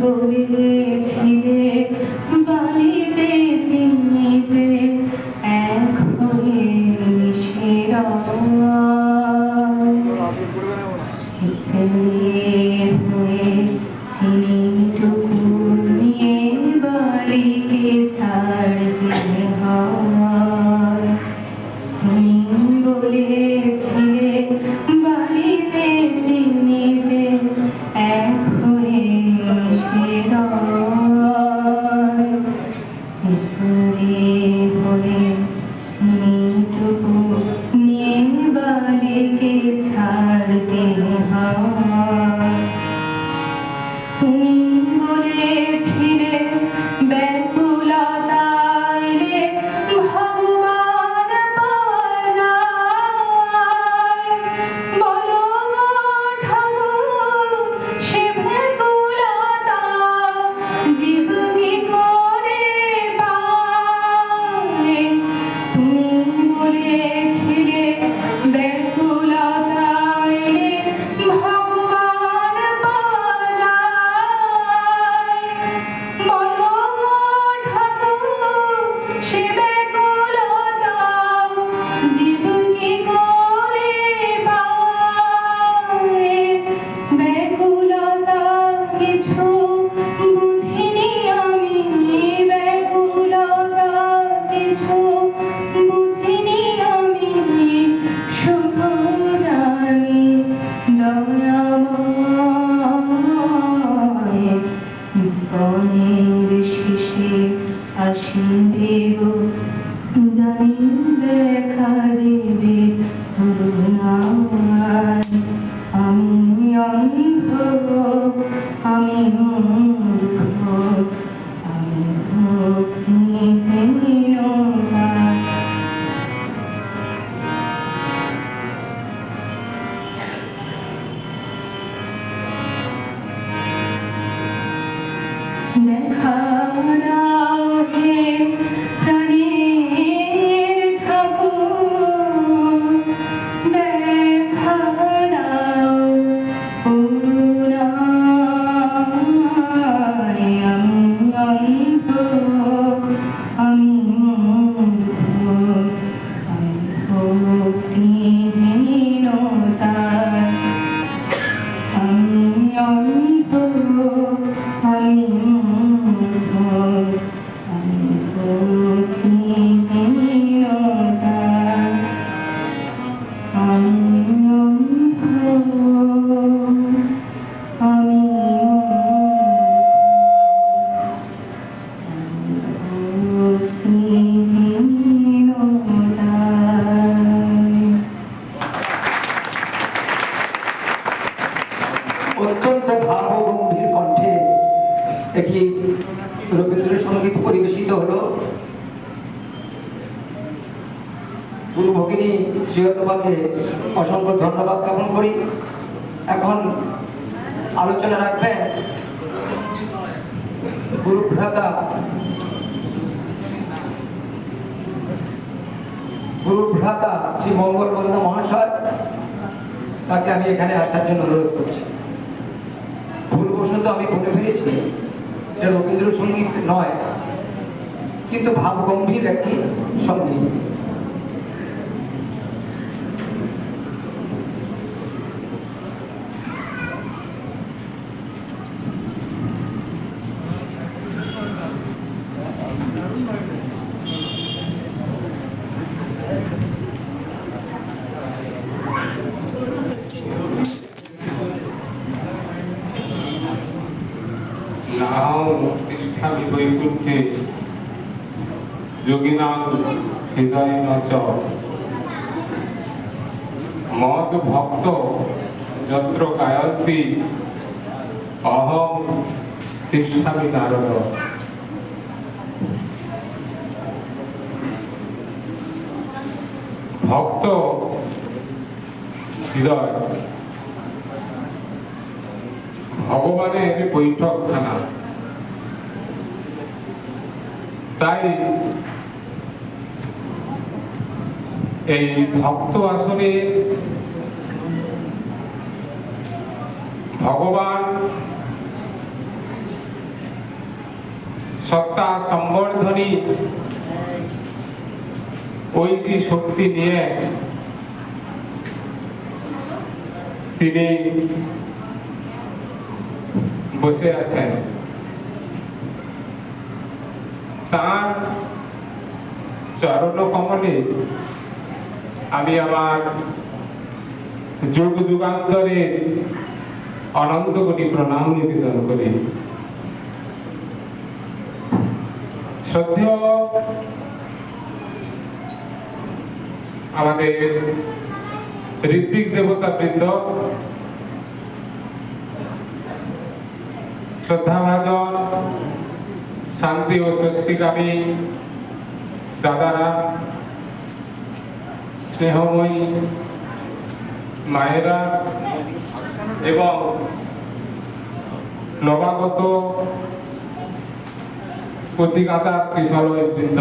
বলেছিলে বালিতে চিনিতে এক হয়ে মিশে হয়ে চিনিটুকু নিয়ে বালিকে ছাড়তে হয়। তুমি বলেছিলে বালিতে চিনিতে এক হয়ে মিশে হয়ে চিনিটুকু নিয়ে বালিকে ছাড়তে হয়। তুমি বলেছিলে ব্যাকুলতা এলে ভগবান পাওয়া যায়। বলো গো ঠাকুর, সে ব্যাকুলতা জীব কি করে পায়? তুমি বলেছিলে ব্যাকুলতা এলে ভগবান পাওয়া যায়। বলো গো ঠাকুর, সে ব্যাকুলতা জীব কি করে পায়? ব্যাকুলতা কিছু বুঝিনি আমি, ব্যাকুলতা কিছু বুঝিনি আমি, শুধু জানি দয়াময় জীবনের শেষে আসিবে গো, জানি দেখা দেবে করুণায়। আমি অন্ধ, আমি মূর্খ, আমি ভক্তিহীনতা। দেখা দাও হে প্রাণের ঠাকুর, দেখা দাও করুণায়। আমি অন্ধ, আমি মূর্খ, আমি ভক্তিহীনতায়। আমি অন্ধ, আমি মূর্খ, আমি ভক্তিহীনতায়। আমি অন্ধ, আমি ভক্তিহীনতায়। অত্যন্ত ভাবগম্ভীর কণ্ঠে একটি রবীন্দ্রসঙ্গীত পরিবেশিত হলো। গুরু ভগিনী শ্রীয়তবাকে অসংখ্য ধন্যবাদ জ্ঞাপন করি। এখন আলোচনা রাখবেন গুরুভ্রাতা শ্রী মঙ্গলবন্ধ মহাশয়। তাকে আমি এখানে আসার জন্য অনুরোধ করছি। ভুলবশত আমি বলে ফেলেছি এটা রবীন্দ্রসঙ্গীত নয়, কিন্তু ভাবগম্ভীর একটি সঙ্গীত। নাহং তিষ্ঠামি বৈকুণ্ঠে যোগিনাং হৃদয়েন চ মদ ভক্ত যত্র গায়ন্তি অহং তিষ্ঠামি নারদ। ভক্ত হৃদয় ভগবানের বৈঠকখানা। তাই এই ভক্ত আসনে ভগবান সত্তা সম্বর্ধনী ঐশী শক্তি নিয়ে তিনি বসে আছেন। তার চরণ কমলে আমি আমার যুগ যুগান্তরের অনন্ত কোটি প্রণাম নিবেদন করি। শ্রদ্ধেয় আমাদের ঋত্বিক দেবতা বৃন্দ, শ্রদ্ধাভাজন শান্তি ও স্বস্তিকামী দাদারা, স্নেহময়ী মায়েরা এবং নবাগত কচি কাঁচা কিশোরী বৃন্দ,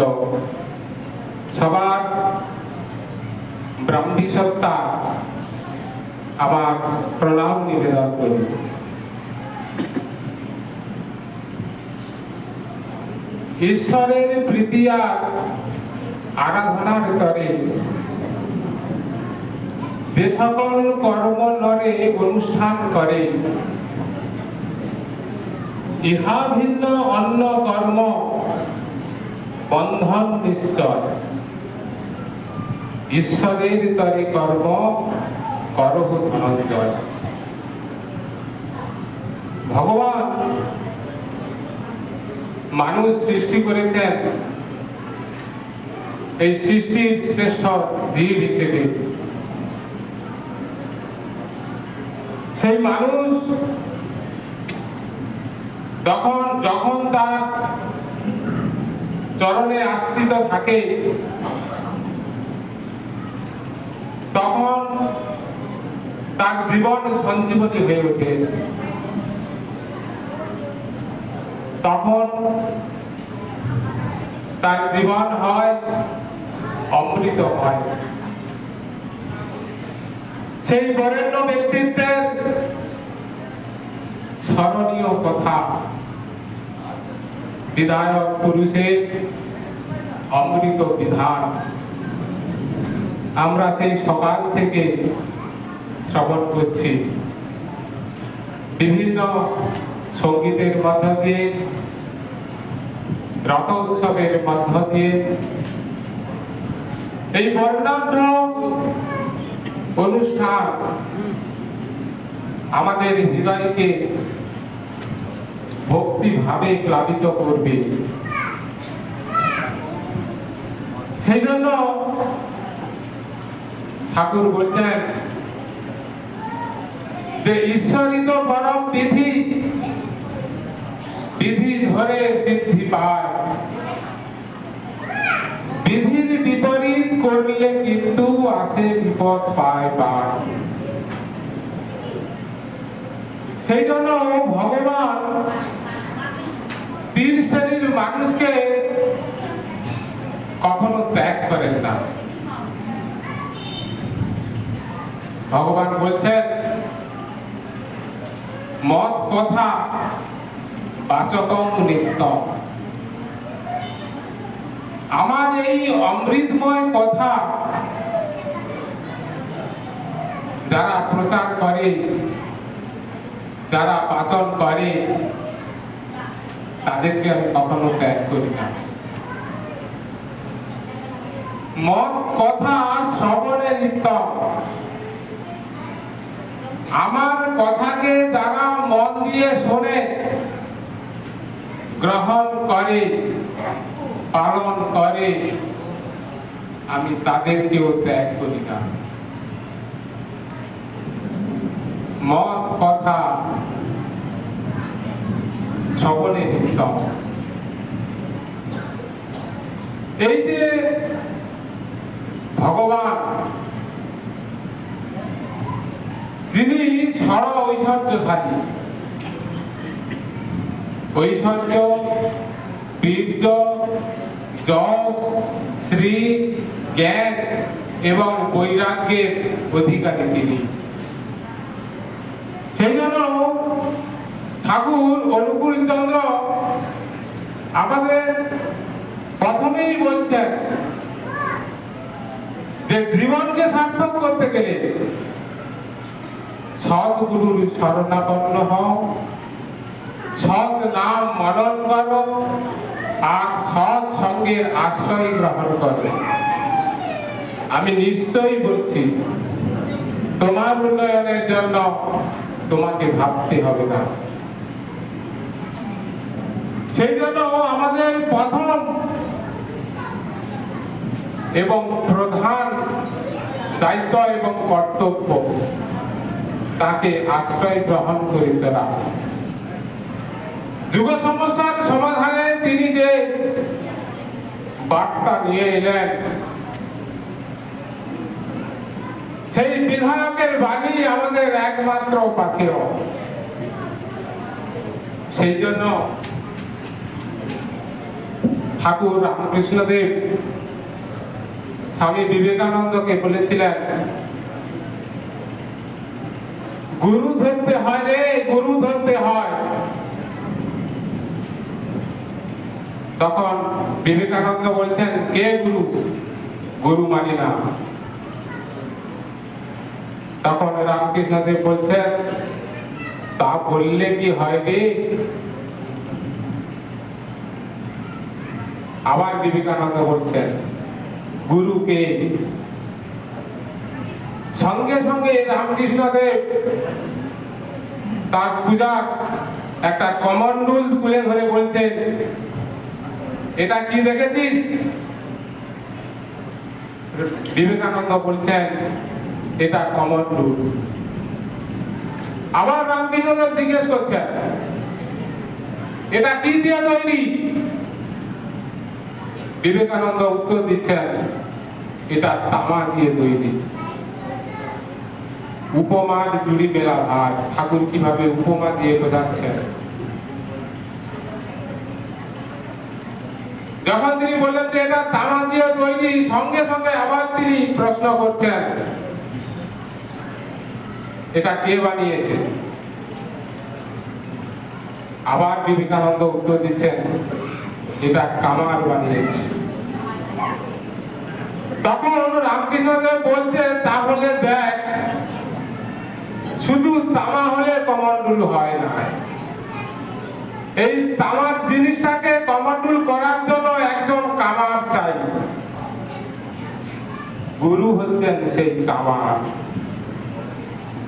সবার ব্রাহ্মী সত্তা আমার প্রণাম নিবেদন করি। ঈশ্বরের প্রীতি আর আরাধনার তরে যে সকল কর্ম নরে অনুষ্ঠান করে, ইহা ভিন্ন অন্য কর্ম বন্ধন নিশ্চয়। ঈশ্বরের তরে কর্ম করহ ধনঞ্জয়। ভগবান মানুষ সৃষ্টি করেছেন এই সৃষ্টির শ্রেষ্ঠ জীব হিসেবে। সেই মানুষ যখন তার চরণে আশ্রিত থাকে, তখন তার জীবন সঞ্জীবনী হয়ে ওঠে। তখন তার জীবন হয় অমৃত হয়। সেই বরেণ্য ব্যক্তিত্বের স্মরণীয় কথা, বিধায়ক পুরুষের অমৃত বিধান আমরা সেই সকাল থেকে শ্রবণ করছি। বিভিন্ন সঙ্গীতের মধ্য দিয়ে, রথ উৎসবের মধ্য দিয়ে এই বর্ণাঢ্য অনুষ্ঠান আমাদের হৃদয়কে ভক্তিভাবে প্লাবিত করবে। সেই জন্য ঠাকুর বলছেন যে ঈশ্বরিত পরম বিধি, বিধি ধরে সিদ্ধি পায়, বিধির বিপরীত করলে কিন্তু আসে বিপদ পায় পায়। সেই জন্য ভগবান তিন শ্রেণীর মানুষকে কখনো ত্যাগ করেন না। ভগবান বলছেন, মত কথা বাচকম নিত্যম। আমার এই অমৃতময় কথা যারা প্রচার করে, যারা পাচন করে, তাদেরকে আমি কখনো ত্যাগ করি না। মত কথা শ্রবণে নিত্যম। আমার কথাকে যারা মন দিয়ে শোনে, গ্রহণ করে, পালন করে, আমি তাদেরকেও ত্যাগ করি না। মত কথা শ্রবণে নিত্যম। এই যে ভগবান, যিনি সর ঐশ্বর্যশালী, ঐশ্বর্য, বীর্য, যশ, শ্রী, জ্ঞান এবং বৈরাগ্যের অধিকারী তিনি। সেই জন্য ঠাকুর অনুকূল চন্দ্র আমাদের প্রথমেই বলছেন যে জীবনকে সার্থক করতে গেলে সৎগুরুর শরণাপন্ন হও, সৎ নাম মনন করো, আর সৎ সঙ্গের আশ্রয় গ্রহণ করো। আমি নিশ্চয়ই বলছি, তোমার উন্নয়নের জন্য তোমাকে ভাবতে হবে না। সেই জন্য আমাদের প্রথম এবং প্রধান দায়িত্ব এবং কর্তব্য তাকে আশ্রয় গ্রহণ করে তোলা। যুগ সমস্যার সমাধানে তিনি যে বার্তা নিয়ে এলেন, সেই বিধায়কের বাণী আমাদের একমাত্র পাথেয়। সেই জন্য ঠাকুর রামকৃষ্ণদেব স্বামী বিবেকানন্দকে বলেছিলেন, গুরু ধরতে হয় রে, গুরু ধরতে হয়। তখন বিবেকানন্দ বলছেন, কে গুরু? গুরু মানি না। তখন রামকৃষ্ণদেব বলছেন, তা বললে কি হয় রে? আবার বিবেকানন্দ বলছেন, গুরুকে। সঙ্গে সঙ্গে রামকৃষ্ণদেব তার পূজার একটা কমণ্ডল তুলে ধরে বলছেন, এটা কি দেখেছিস? বিবেকানন্দ বলছেন, এটা কমণ্ডল। আবার রামকৃষ্ণদেব জিজ্ঞেস করছেন, এটা কি দিয়ে তৈরি? বিবেকানন্দ উত্তর দিচ্ছেন, এটা তামা দিয়ে তৈরি। উপমার জুড়ি মেলা ভার। ঠাকুর কিভাবে উপমা দিয়ে বোঝাচ্ছেন। যখন তিনি বললেন যে এটা তামা দিয়ে তৈরি, সঙ্গে সঙ্গে আবার তিনি প্রশ্ন করছেন, এটা কে বানিয়েছে? আবার বিবেকানন্দ উত্তর দিচ্ছেন, এটা কামার বানিয়েছে। তখন রামকৃষ্ণদেব বলছেন, তাহলে দেখ, শুধু তামা হলে কমণ্ডল হয় না। এই তামার জিনিসটাকে কমণ্ডল করার জন্য একজন কামার চাই। গুরু হচ্ছেন সেই কামার,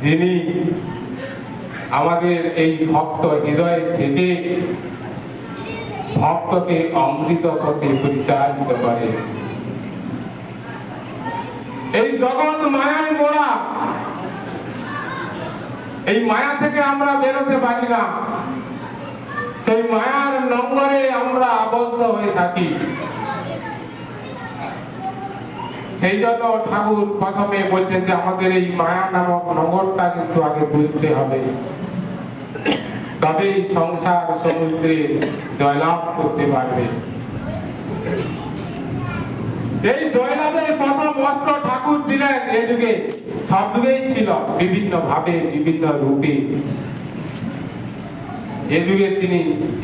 যিনি আমাদের এই ভক্ত হৃদয় থেকে ভক্তকে অমৃত পথে পরিচালিত করে। এই জগৎ মায়ায় মোড়া, এই মায়া থেকে আমরা বেরোতে পারি না। সেই মায়ার নোঙরে আমরা আবদ্ধ হয়ে থাকি। সেই জন্য ঠাকুর প্রথমে বলছেন যে আমাদের এই মায়া নামক নোঙরটা কিন্তু আগে বুঝতে হবে, তবেই সংসার সমুদ্রে জয়লাভ করতে পারবে। এই জয়লাভের প্রথম অস্ত্র ঠাকুর দিলেন এই যুগে, সব যুগেই ছিল, বিভিন্ন ভাবে, বিভিন্ন রূপে। এ যুগে তিনি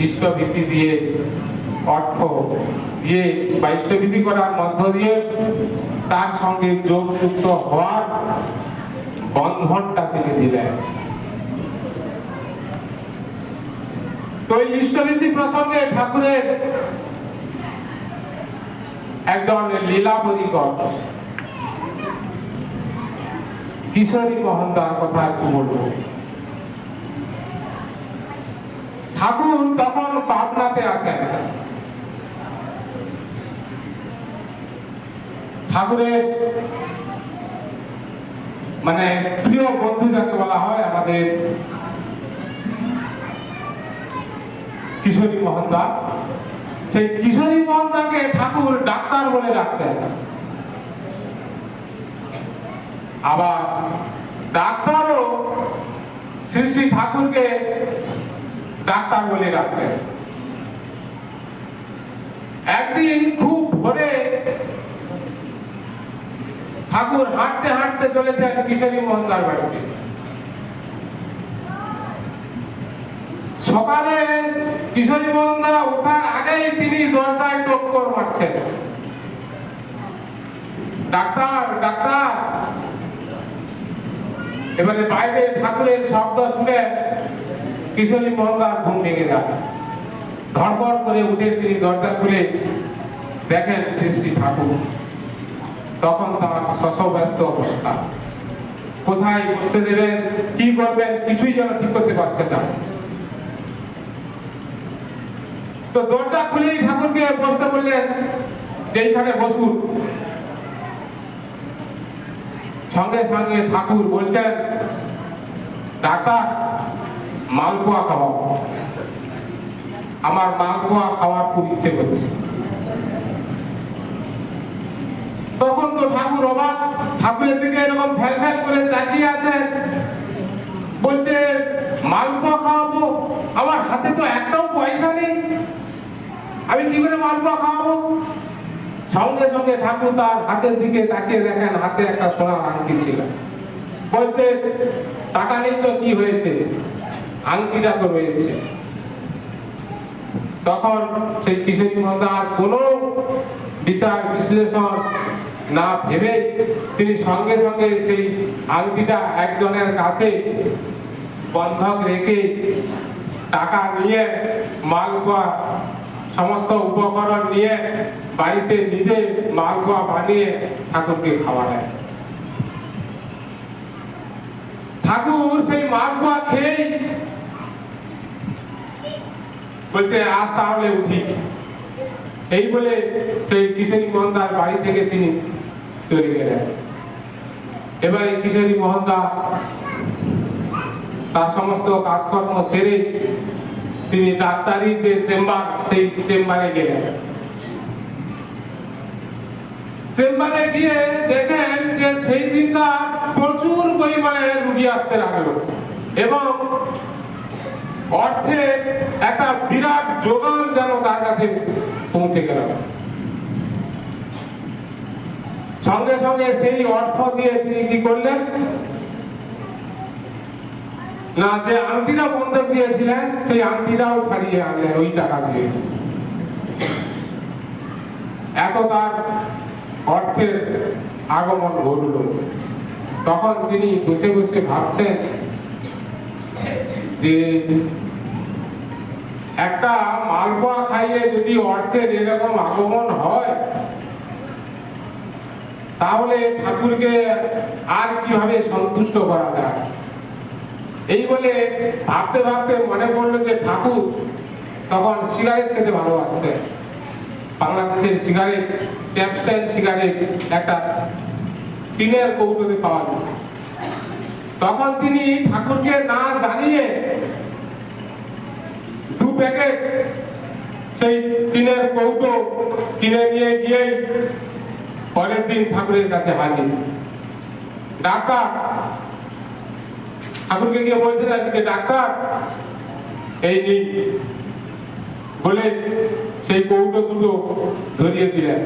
ইষ্টভীতি দিয়ে, অর্থ দিয়ে বা ইষ্টভীতি করার মধ্য দিয়ে তার সঙ্গে যোগযুক্ত হওয়ার বন্ধনটা তিনি দিলেন। তো এই ইষ্টভীতি প্রসঙ্গে ঠাকুরের একজন লীলাবরীকর কিশোরী মহন্তার কথা একটু বলবো। ঠাকুর তখন পাবনাতে আছেন। ঠাকুরের মানে প্রিয় বন্ধু যাকে বলা হয় আমাদের কিশোরী মহন্তা, সেই কিশোরী মহন্তাকে ঠাকুর ডাক্তার বলে ডাকতেন। আবার ডাক্তারও শ্রী শ্রী ঠাকুরকে ডাক্তার বলে ডাকতেন। একদিন খুব ভোরে ঠাকুর হাঁটতে হাঁটতে চলেছেন কিশোরী মহন্তার বাড়িতে। সকালে কিশোরী মন্দা ওঠার আগেই তিনি দরজায় টক্কর মারছেন, ডাক্তার ডাক্তার। এবারে বাইরে ঠাকুরের শব্দ শুনে কিশোরী মন্দার ঘুম ভেঙে যায়। ধড়ফড় করে উঠে তিনি দরজা খুলে দেখেন শ্রী শ্রী ঠাকুর। তখন তার শশব্যস্ত অবস্থা, কোথায় বসতে দেবেন, কি করবেন কিছুই যেন ঠিক করতে পারছেন না। তো দরজা খুলেই ঠাকুরকে বসতে বললেন যে এইখানে বসুন। সঙ্গে সঙ্গে ঠাকুর বলছেন, ডাক্তার মালপোয়া খাওয়াও, আমার মালপোয়া খাওয়ার খুব ইচ্ছে করছে। তখন তো ঠাকুর অবাক, ঠাকুরের দিকে এরকম ফ্যাল ফ্যাল করে তাকিয়ে আছেন। বলছে মালপোয়া খাওয়াবো, আমার হাতে তো একটাও পয়সা নেই, আমি কি করে মালপোয়া খাওয়াবো? সঙ্গে সঙ্গে ঠাকুর তার হাতের দিকে তাকিয়ে দেখেন হাতে একটা সোনার আংটি ছিল। বলছে টাকা নেই তো কি হয়েছে, আংটিটা তো রয়েছে। তখন সেই কিশোরী মন্দা কোনো বিচার বিশ্লেষণ না ভেবে তিনি সঙ্গে সঙ্গে সেই আংটিটা একজনের কাছে বন্ধক রেখে টাকা নিয়ে মালপোয়া সমস্ত উপকরণ নিয়ে বাড়িতে নিজে মালপোয়া বানিয়ে ঠাকুরকে খাওয়ালেন। ঠাকুর সেই মালপোয়া খেয়ে বলছে আজ তাহলে উঠি, এই বলে সেই কিশোরী মহন্দার বাড়ি থেকে তিনি চলে গেলেন। এবারে কিশোরী মহন্দা তার সমস্ত কাজকর্ম সেরে তিনি ডাক্তারি যে চেম্বার সেই চেম্বারে গেলেন। চেম্বারে গিয়ে দেখেন যে সেই দিনকার প্রচুর পরিমাণে রুগী আসতে লাগলো এবং অর্থের একটা বিরাট যোগান যেন তার কাছে পৌঁছে গেল। সঙ্গে সঙ্গে সেই অর্থ দিয়ে তিনি কি করলেন না, যে আংটিটা বন্ধক দিয়েছিলেন সেই আংটিটাও ছাড়িয়ে আনলেন ওই টাকা দিয়ে। এত তার অর্থের আগমন ঘটল। তখন তিনি বসে বসে ভাবছেন যে একটা মালপোয়া খাইয়ে যদি অর্থের এরকম আগমন হয় তাহলে ঠাকুরকে আর কিভাবে সন্তুষ্ট করা যায়। এই বলে ভাবতে ভাবতে মনে পড়লো যে ঠাকুর তখন সিগারেট খেতে ভালোবাসতেন। বাংলাদেশের সিগারেট, ট্যাপস্টাইল সিগারেট একটা টিনের কৌটোতে পাওয়া যায়। তখন তিনি ঠাকুরকে না জানিয়ে 2 প্যাকেট সেই টিনের কৌটো কিনে নিয়ে গিয়ে পরের দিন ঠাকুরের কাছে হাজির। ডাক্তার ঠাকুরকে গিয়ে বলছিলেন যে ডাক্তার এই নিন বলে সেই কৌটো দুটো ধরিয়ে দিলেন।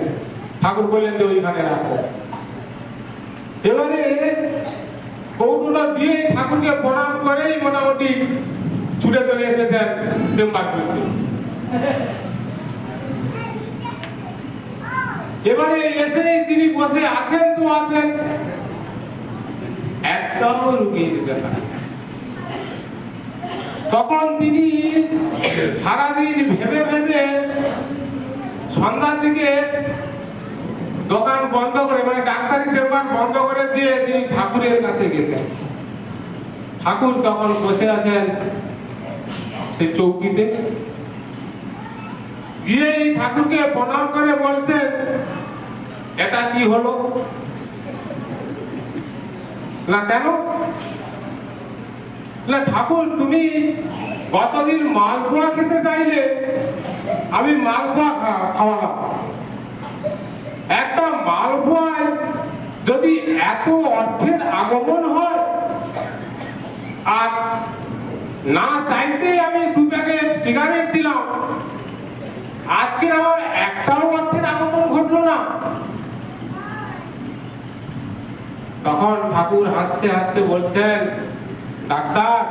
ঠাকুর বললেন যে ওইখানে রাখো। এবারে কৌটোটা দিয়ে ঠাকুরকে প্রণাম করেই মোটামুটি ছুটে চলে এসেছেন চেম্বার করতে। এবারে এসেই তিনি বসে আছেন তো আছেন, একদম রুগী দিতে না। তখন তিনি সারাদিন ভেবে ভেবে সন্ধ্যার দিকে দোকান বন্ধ করে, মানে ডাক্তারি চেম্বার বন্ধ করে দিয়ে তিনি ঠাকুরের কাছে গেছেন। ঠাকুর তখন বসে আছেন সেই চৌকিতে। গিয়ে ঠাকুরকে প্রণাম করে বলছেন এটা কি হলো না, কেন না ঠাকুর তুমি গতদিন মালপোয়া খেতে চাইলে আমি মালপোয়া খাওয়ালাম। একটা মালপোয়ায় যদি এত অর্থের আগমন হয় আর না চাইতে আমি 2 প্যাকেট সিগারেট দিলাম, আজকে আমার একটাও অর্থের আগমন ঘটলো না। তখন ঠাকুর হাসতে হাসতে বলছেন ডাক্তার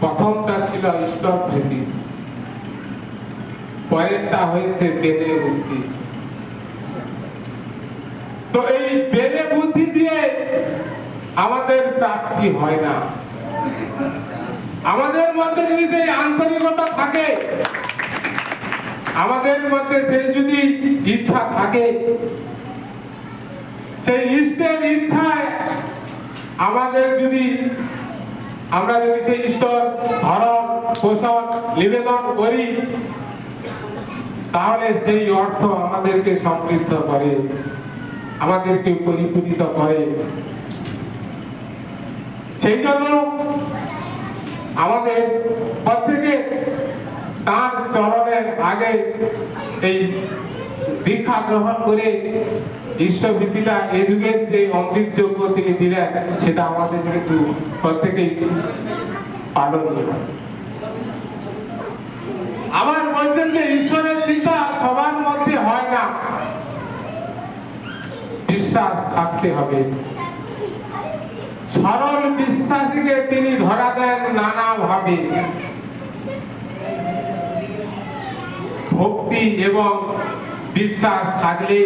প্রথমটা ছিল ঈশ্বর প্রীতি, পরেরটা হয়েছে বেদে বুদ্ধি। তো এই বেদে বুদ্ধি দিয়ে আমাদের প্রাপ্তি হয় না। আমাদের মধ্যে যদি সেই আন্তরিকতা থাকে, আমাদের মধ্যে সেই যদি ইচ্ছা থাকে, সেই ইষ্টের ইচ্ছায় আমরা যদি সেই ঈশ্বর ধরন পোষণ নিবেদন করি, তাহলে সেই অর্থ আমাদেরকে সমৃদ্ধ করে, আমাদেরকে পরিপূরিত করে। সেই জন্য আমাদের প্রত্যেকে তার চরণের আগে এই দীক্ষা গ্রহণ করে ইষ্টভীতিটা এই যুগের যে অমৃত যোগ্য তিনি দিলেন, সেটা আমাদের কিন্তু প্রত্যেকেই পালনীয়। আবার বলছেন যে ঈশ্বরের চিন্তা সবার মধ্যে হয় না, বিশ্বাস থাকতে হবে। সরল বিশ্বাসীকে তিনি ধরা দেন নানাভাবে। ভক্তি এবং বিশ্বাস থাকলে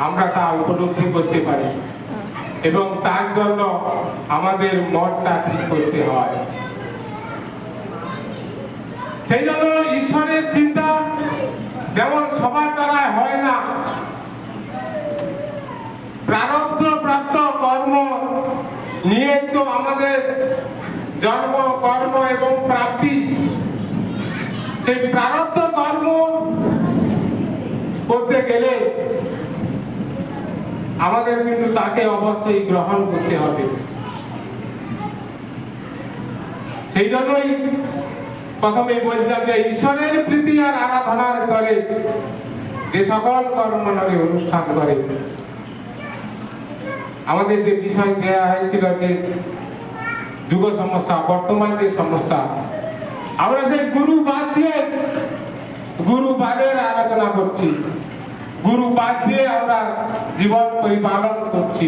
আমরা তা উপলব্ধি করতে পারি, এবং তার জন্য আমাদের মনটা ঠিক করতে হয়। সেই জন্য ঈশ্বরের চিন্তা যেমন সবার দ্বারা হয় না, প্রারব্ধ প্রাপ্ত কর্ম নিয়ে তো আমাদের জন্ম, কর্ম এবং প্রাপ্তি। সেই প্রারব্ধ কর্ম করতে গেলে আমাদের কিন্তু তাকে অবশ্যই গ্রহণ করতে হবে। সেই জন্যই প্রথমে বলছিলাম যে ঈশ্বরের প্রীতি আর আরাধনার করে যে সকল কর্মণরে অনুষ্ঠান করে। আমাদের যে বিষয় দেওয়া হয়েছিল যে যুগ সমস্যা, বর্তমান যে সমস্যা, আমরা সেই গুরু বাদ দিয়ে গুরুবাদের আলোচনা করছি, গুরু বাদ দিয়ে আমরা জীবন পরিপালন করছি।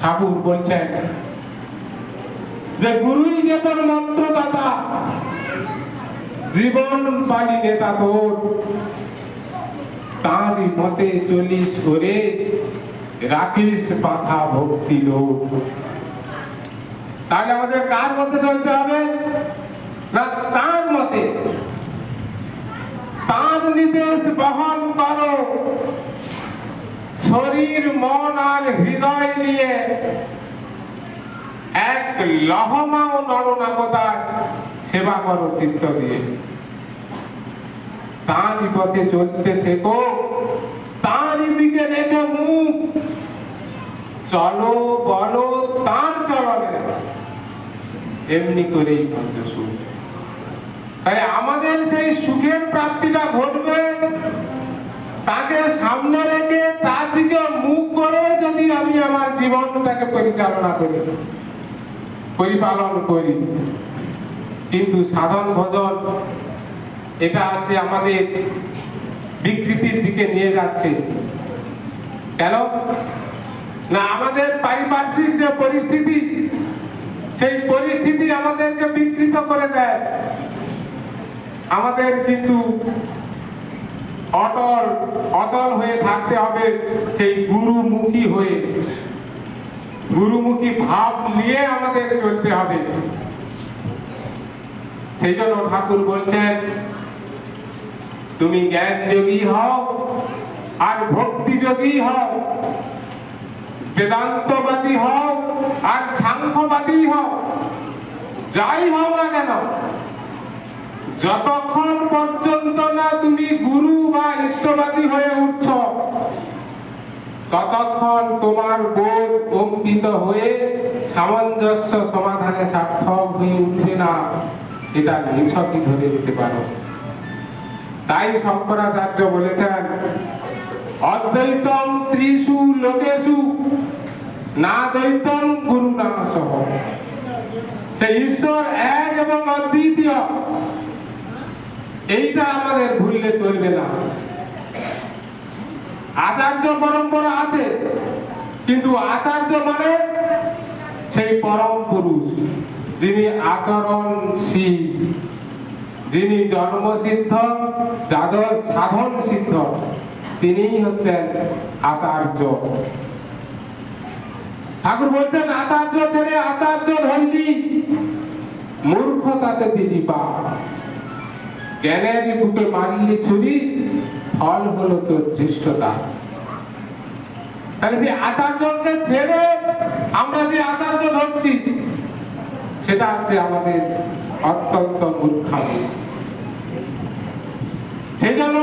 ঠাকুর বলছেন যে গুরুই যেমন মন্ত্রদাতা, জীবন পালি নেতা তোর, তাঁরই মতে চলিস করে রাখিস পাথা ভক্তি দৌড়। তাহলে আমাদের কার মতে চলতে হবে না? তাঁর মতে। তাঁর নির্দেশ বহন করো, শরীর মন আর হৃদয় নিয়ে এক লহমা ও নরনাগতার সেবা করো চিত্ত দিয়ে। তাঁরই পথে চলতে থেকো, তাঁরই দিকে রেখে মুখ, চলো বলো তাঁর চরণে, এমনি করেই ঘটবে সুখ। তাই আমাদের সেই সুখের প্রাপ্তিটা ঘটবে তাকে সামনে রেখে তার দিকে মুখ করে যদি আমি আমার জীবনটাকে পরিচালনা করি, পরিপালন করি। কিন্তু সাধন ভজন এটা আছে আমাদের বিকৃতির দিকে নিয়ে যাচ্ছে। কেন না? আমাদের পারিপার্শ্বিক যে পরিস্থিতি, সেই পরিস্থিতি আমাদেরকে বিকৃত করে দেয়। আমাদের কিন্তু অচল হয়ে থাকতে হবে সেই গুরুমুখী হয়ে, গুরুমুখী ভাব নিয়ে আমাদের চলতে হবে। সেই জন্য ঠাকুর বলছেন তুমি জ্ঞান যোগী হও আর ভক্তি যোগী হও, বেদান্তবাদী হও আর সাংখ্যবাদী হও, যাই হও না কেন, যতক্ষণ পর্যন্ত না তুমি গুরু বা ইষ্টবাদী হয়ে উঠছ, ততক্ষণ তোমার বোধ কম্পিত হয়ে সামঞ্জস্য সমাধানে সার্থক হয়ে উঠবে না। এটা নিছকই ধরে নিতে পারো। তাই শঙ্করাচার্য বলেছেন অদ্বৈতম ত্রিষু লোকেষু না দ্বৈতম গুরু না সহ। সেই ঈশ্বর এক এবং অদ্বিতীয়, এইটা আমাদের ভুললে চলবে না। আচার্য পরম্পরা আছে, কিন্তু আচার্য মানে সেই পরম পুরুষ, যিনি আচরণশীল, যিনি জন্মসিদ্ধ, যাদব সাধন সিদ্ধ, তিনিই হচ্ছেন আচার্য। ঠাকুর বলছেন আচার্য ছেড়ে আচার্য ধরলি, মূর্খতাতে দিলি পা, জ্ঞানের বুকে মারলি ছুরি, ফল হলো তোর ধৃষ্টতা। তাহলে যে আচার্যকে ছেড়ে আমরা যে আচার্য ধরছি, সেটা হচ্ছে আমাদের অত্যন্ত মূর্খামি। সেই জন্য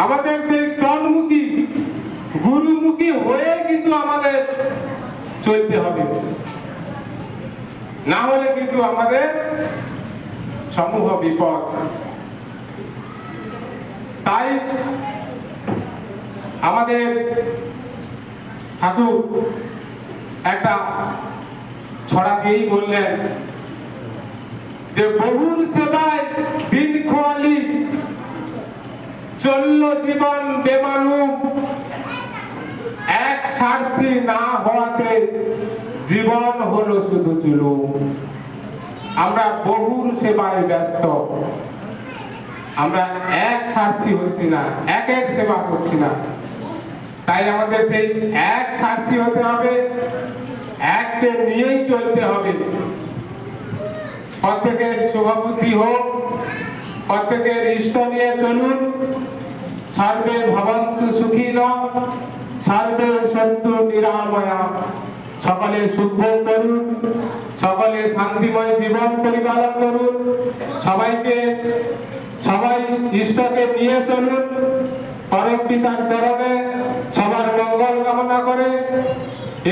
আমাদের সেই তন্মুখী গুরুমুখী হয়ে কিন্তু আমাদের চলতে হবে, না হলে কিন্তু আমাদের সমূহ বিপদ। তাই আমাদের ঠাকুর একটা ছড়া দিয়েই বললেন যে বহুর সেবায় দিন খোয়ালি, চলল জীবন বেমালুম, এক স্বার্থী না হওয়াতে জীবন হলো শুধু জুলুম। আমরা বহুর সেবায় ব্যস্ত, আমরা এক স্বার্থী হচ্ছি না, এক এক সেবা করছি না। তাই আমাদের সেই এক স্বার্থী হতে হবে, এককে নিয়েই চলতে হবে। প্রত্যেকের শুভবুদ্ধি হোক, প্রত্যেকের ইষ্ট নিয়ে চলুন। সর্বে ভবন্তু সুখিনঃ, সর্বে সন্তু নিরাময়া। সকলে সুখ ভোগ করুন, সকলে শান্তিময় জীবন পরিপালন করুন, সবাই ইষ্টকে নিয়ে চলুন। পরম পিতার চরণে সবার মঙ্গল কামনা করে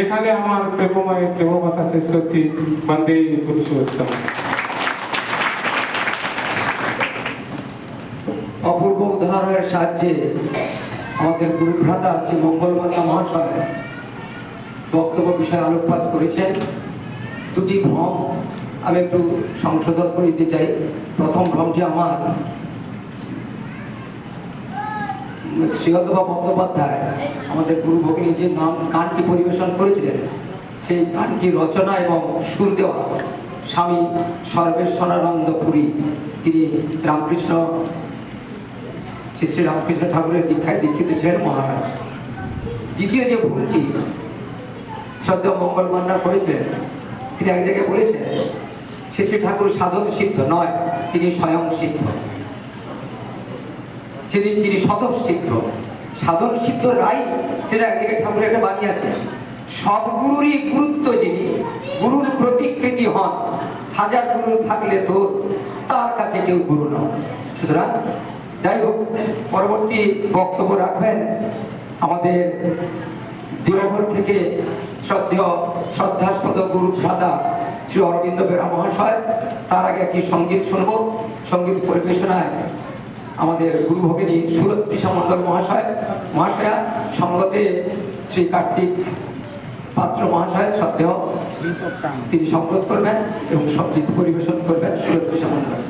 এখানে আমার প্রেমময় প্রেম কথা শেষ করছি। বন্দে পুরুষোত্তম। অপূর্ব উদাহরণের সাহায্যে আমাদের গুরু ভ্রাতা শ্রী মঙ্গলবন্না মহাশয় বক্তব্য বিষয়ে আলোকপাত করেছেন। দুটি ভ্রম আমি একটু সংশোধন করে দিতে চাই। প্রথম ভ্রমটি আমার, শ্রীহদবা বন্দ্যোপাধ্যায় আমাদের গুরু ভগিনী যে গানটি পরিবেশন করেছিলেন, সেই গানটি রচনা এবং সুর দেওয়া স্বামী সর্বেশ্বরানন্দ পুরী, তিনি রামকৃষ্ণ শ্রী রামকৃষ্ণ ঠাকুরের দীক্ষায় দীক্ষিত ছিলেন মহারাজ। দ্বিতীয় যে ভুলটি শ্রদ্ধেয় মঙ্গলবন্না করেছিলেন, তিনি এক জায়গায় বলেছেন শ্রী ঠাকুর সাধন সিদ্ধ নয়, তিনি স্বয়ং সিদ্ধ, তিনি স্বতঃ সিদ্ধ। সাধন সিদ্ধ রাই সেটা এক জায়গায় ঠাকুরের একটা বাণী আছে, সব গুরুরই গুরুত্ব যিনি, গুরুর প্রতিকৃতি হন, হাজার গুরু থাকলে তো তার কাছে কেউ গুরু নয়। সুতরাং যাই হোক, পরবর্তী বক্তব্য রাখবেন আমাদের দেওঘর থেকে শ্রদ্ধাস্পদ গুরু ভ্রাতা শ্রী অরবিন্দ বেরা মহাশয়। তার আগে একটি সঙ্গীত শুনব। সঙ্গীত পরিবেশনায় আমাদের গুরু ভগিনী সুরতৃষা মণ্ডল মহাশয়া, সঙ্গতে শ্রী কার্তিক পাত্র মহাশয় শ্রদ্ধেয়, তিনি সংগত করবেন এবং সঙ্গীত পরিবেশন করবেন সুরতৃষা মণ্ডল।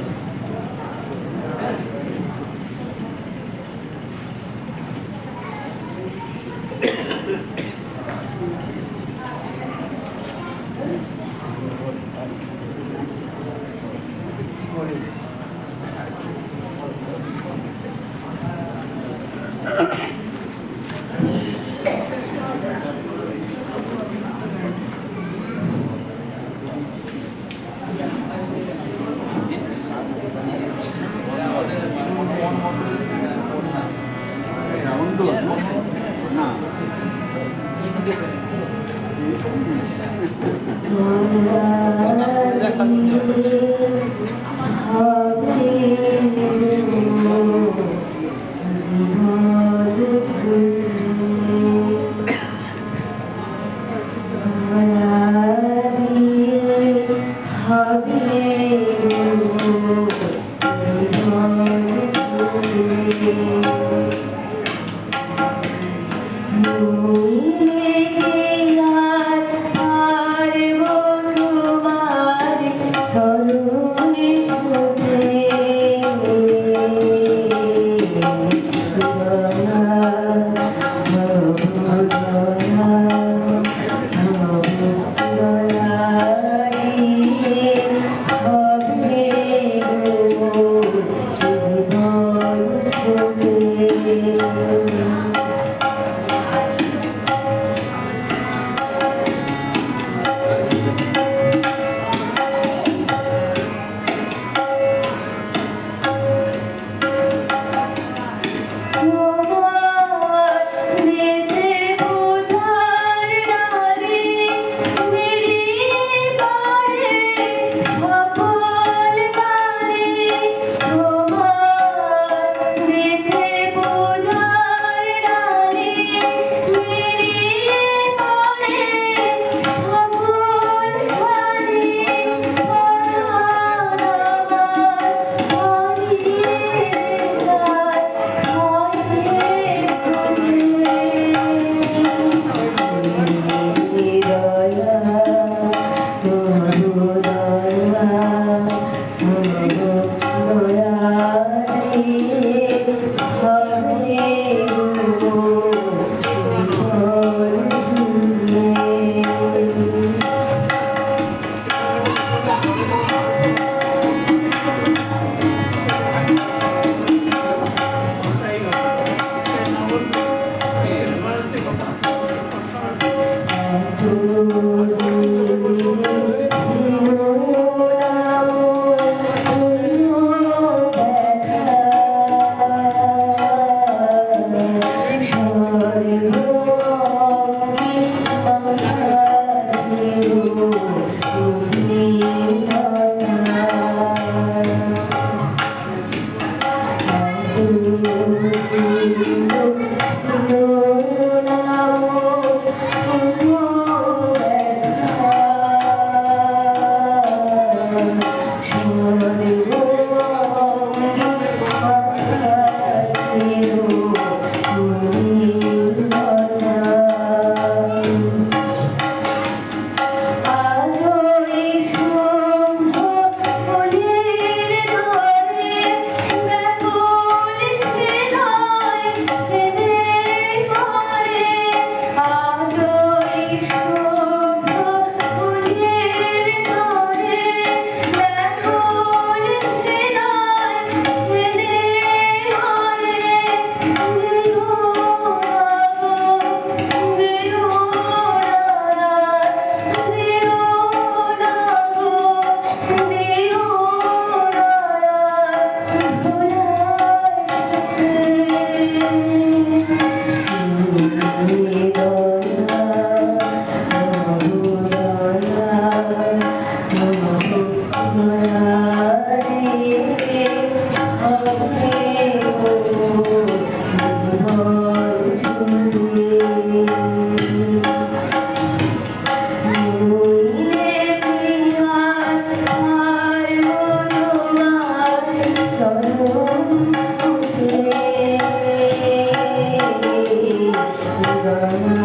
অপূর্ব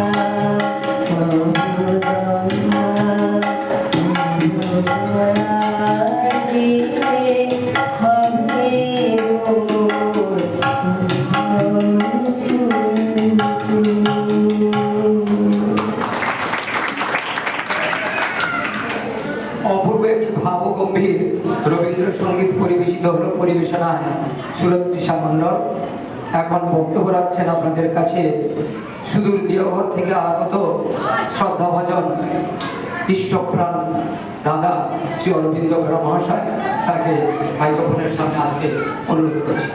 একটি ভাবগম্ভীর রবীন্দ্রসঙ্গীত পরিবেশিত হলো পরিবেশনায় সুরতৃষা মণ্ডল। এখন বক্তব্য রাখছেন আপনাদের কাছে সুদূর দেওঘর থেকে আগত শ্রদ্ধাভাজন ইষ্টপ্রাণ দাদা শ্রী অরবিন্দ বেরা মহাশয়। তাকে মাইক্রোফোনের সামনে আসতে অনুরোধ করছি।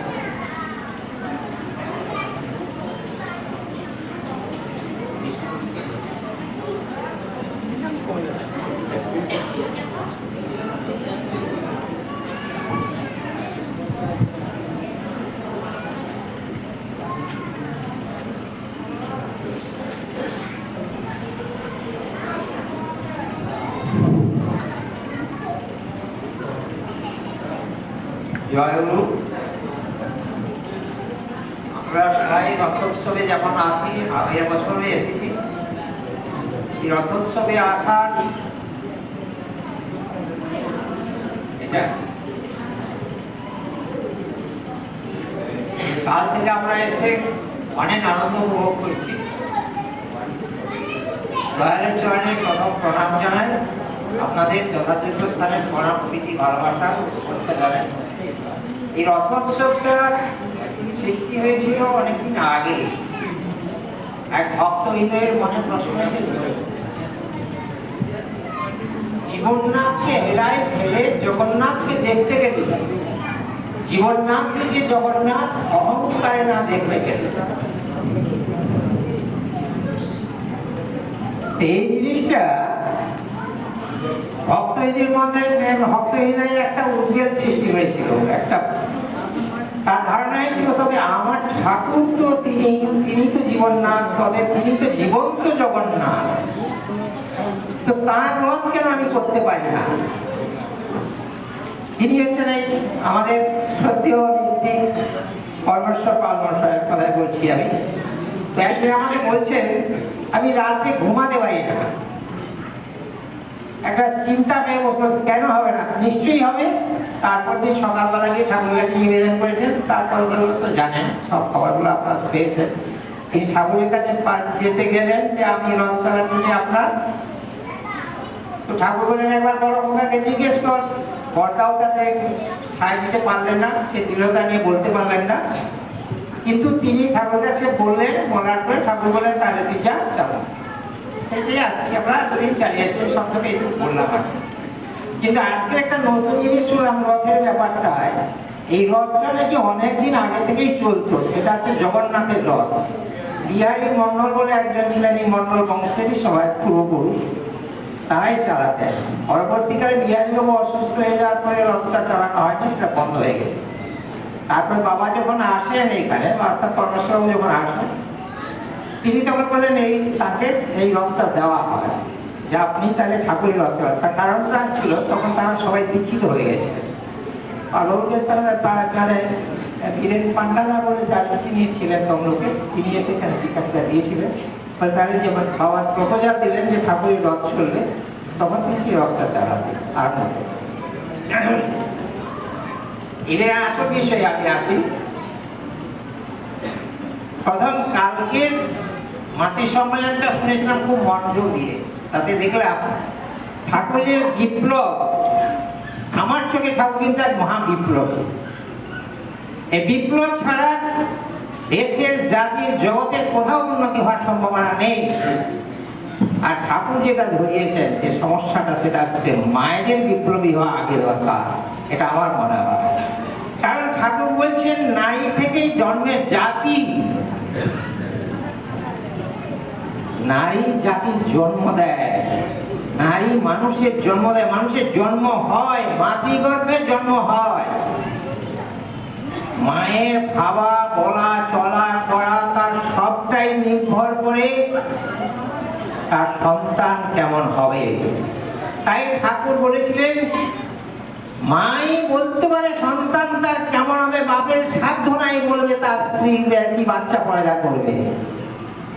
জয়গুরু। আমরা প্রায় রথোৎসবে যখন আসি, আগের বছরে এসেছি, এই রথোৎসবে আসার এটা কাল থেকে আমরা এসে অনেক আনন্দ উপভোগ করছি। দয়ালের চরণে প্রথম প্রণাম জানাই, আপনাদের যথাযোগ্য স্থানে প্রণাম, প্রীতি, ভালোবাসা করতে জানেন। এই রথোৎসবটা সৃষ্টি হয়েছিল অনেকদিন আগে। এক ভক্ত হৃদয়ের মনে প্রশ্ন এসেছিল, জীবননাথকে হেলায় ফেলে জগন্নাথকে দেখতে গেলি, জীবননাথকে যে জগন্নাথ অহংকারে না দেখতে গেল। এই জিনিসটা ভক্ত হৃদয়ের মধ্যে, ভক্ত হৃদয়ে একটা উদ্বেগ সৃষ্টি হয়েছিল। একটা তার ধারণা হয়েছিল, তবে আমার ঠাকুর তো তিনি তো জীবননাথ, তবে তিনি তো জীবন্ত জগন্নাথ, তো তার রথ কেন আমি করতে পারি না? তিনি হচ্ছেন এই আমাদের শ্রদ্ধেয় ঋত্বিক পরমেশ্বর পাল মহাশয়ের কথাই বলছি আমি। তো একদিন আমাকে বলছেন, আমি রাতে ঘুমাতে পারি না। একটা চিন্তা পেয়ে বসলো, কেন হবে না? নিশ্চয়ই হবে। তারপর দিন সকালবেলা গিয়ে ঠাকুরের কাছে নিবেদন করেছেন। তারপর তো জানেন সব খবরগুলো আপনারা পেয়েছেন। তিনি ঠাকুরের কাছে যেতে গেলেন যে আমি রথ চালাতে যে আপনার, তো ঠাকুর বললেন একবার বড় খোকাকে জিজ্ঞেস কর। বড়টাও তাতে ছায় দিতে পারলেন না, সে দৃঢ়তা নিয়ে বলতে পারলেন না। কিন্তু তিনি ঠাকুর কাছে বললেন, বলার পরে ঠাকুর বললেন তাহলে তুই যা, চালা। সেটাই আজকে আমরা দুদিন চালিয়ে আসছি, সবথেকে একটু বললাম। কিন্তু আজকে একটা নতুন জিনিস শুনলাম রথের ব্যাপারটায়। এই রথটা নাকি অনেকদিন আগে থেকেই চলতো। সেটা হচ্ছে জগন্নাথের রথ। বিহারী মন্ডল বলে একজন ছিলেন, এই মন্ডল বংশেরই সবাই পূর্বপুরুষ, তারাই চালাতেন। পরবর্তীকালে বিহারী বাবু অসুস্থ হয়ে যাওয়ার পরে রথটা চালানো হয়নি, সেটা বন্ধ হয়ে গেছে। তারপরে বাবা যখন আসেন এখানে, অর্থাৎ পরমেশ্বরবাবু যখন আসেন, তিনি তখন বললেন তাকে এই রথটা দেওয়া হয়, যে আপনি তাহলে ঠাকুরের রথ চালান। তার কারণটা ছিল, তখন তারা সবাই দীক্ষিত হয়ে গেছে। আর বীরেন পান্ডাদা বলে যার তিনি ছিলেন তমলুকে, তিনি এসে এখানে শিক্ষাটা দিয়েছিলেন। তাহলে যখন বাবা প্রপোজাল দিলেন যে ঠাকুরের রথ চলবে, তখন তিনি রথটা চালাতেন। আর এদের আসল বিষয়ে আমি আসি। প্রথম কালকের মাতৃ সম্মেলনটা শুনেছিলাম খুব মনোযোগ দিয়ে। তাতে দেখলাম ঠাকুরের বিপ্লব, আমার চোখে ঠাকুর কিন্তু এক মহা বিপ্লব। এই বিপ্লব ছাড়া দেশের, জাতির, জগতের কোথাও উন্নতি হওয়ার সম্ভাবনা নেই। আর ঠাকুর যেটা ধরিয়েছেন যে সমস্যাটা, সেটা হচ্ছে মায়েদের বিপ্লবী হওয়া আগে দরকার, এটা আমার মনে হয়। কারণ ঠাকুর বলছেন নারী থেকেই জন্মের জাতি, নারী জাতির জন্ম দেয়, নারী মানুষের জন্ম দেয়, মানুষের জন্ম হয়, মাতৃগর্ভের জন্ম হয়। মায়ের খাওয়া, বলা, চলা, করা, তার সবটাই নির্ভর করে তার সন্তান কেমন হবে। তাই ঠাকুর বলেছিলেন, মাই বলতে পারে সন্তান তার কেমন হবে, বাপের সাধ্য নাই বলবে তার স্ত্রী কি বাচ্চা পয়দা করবে।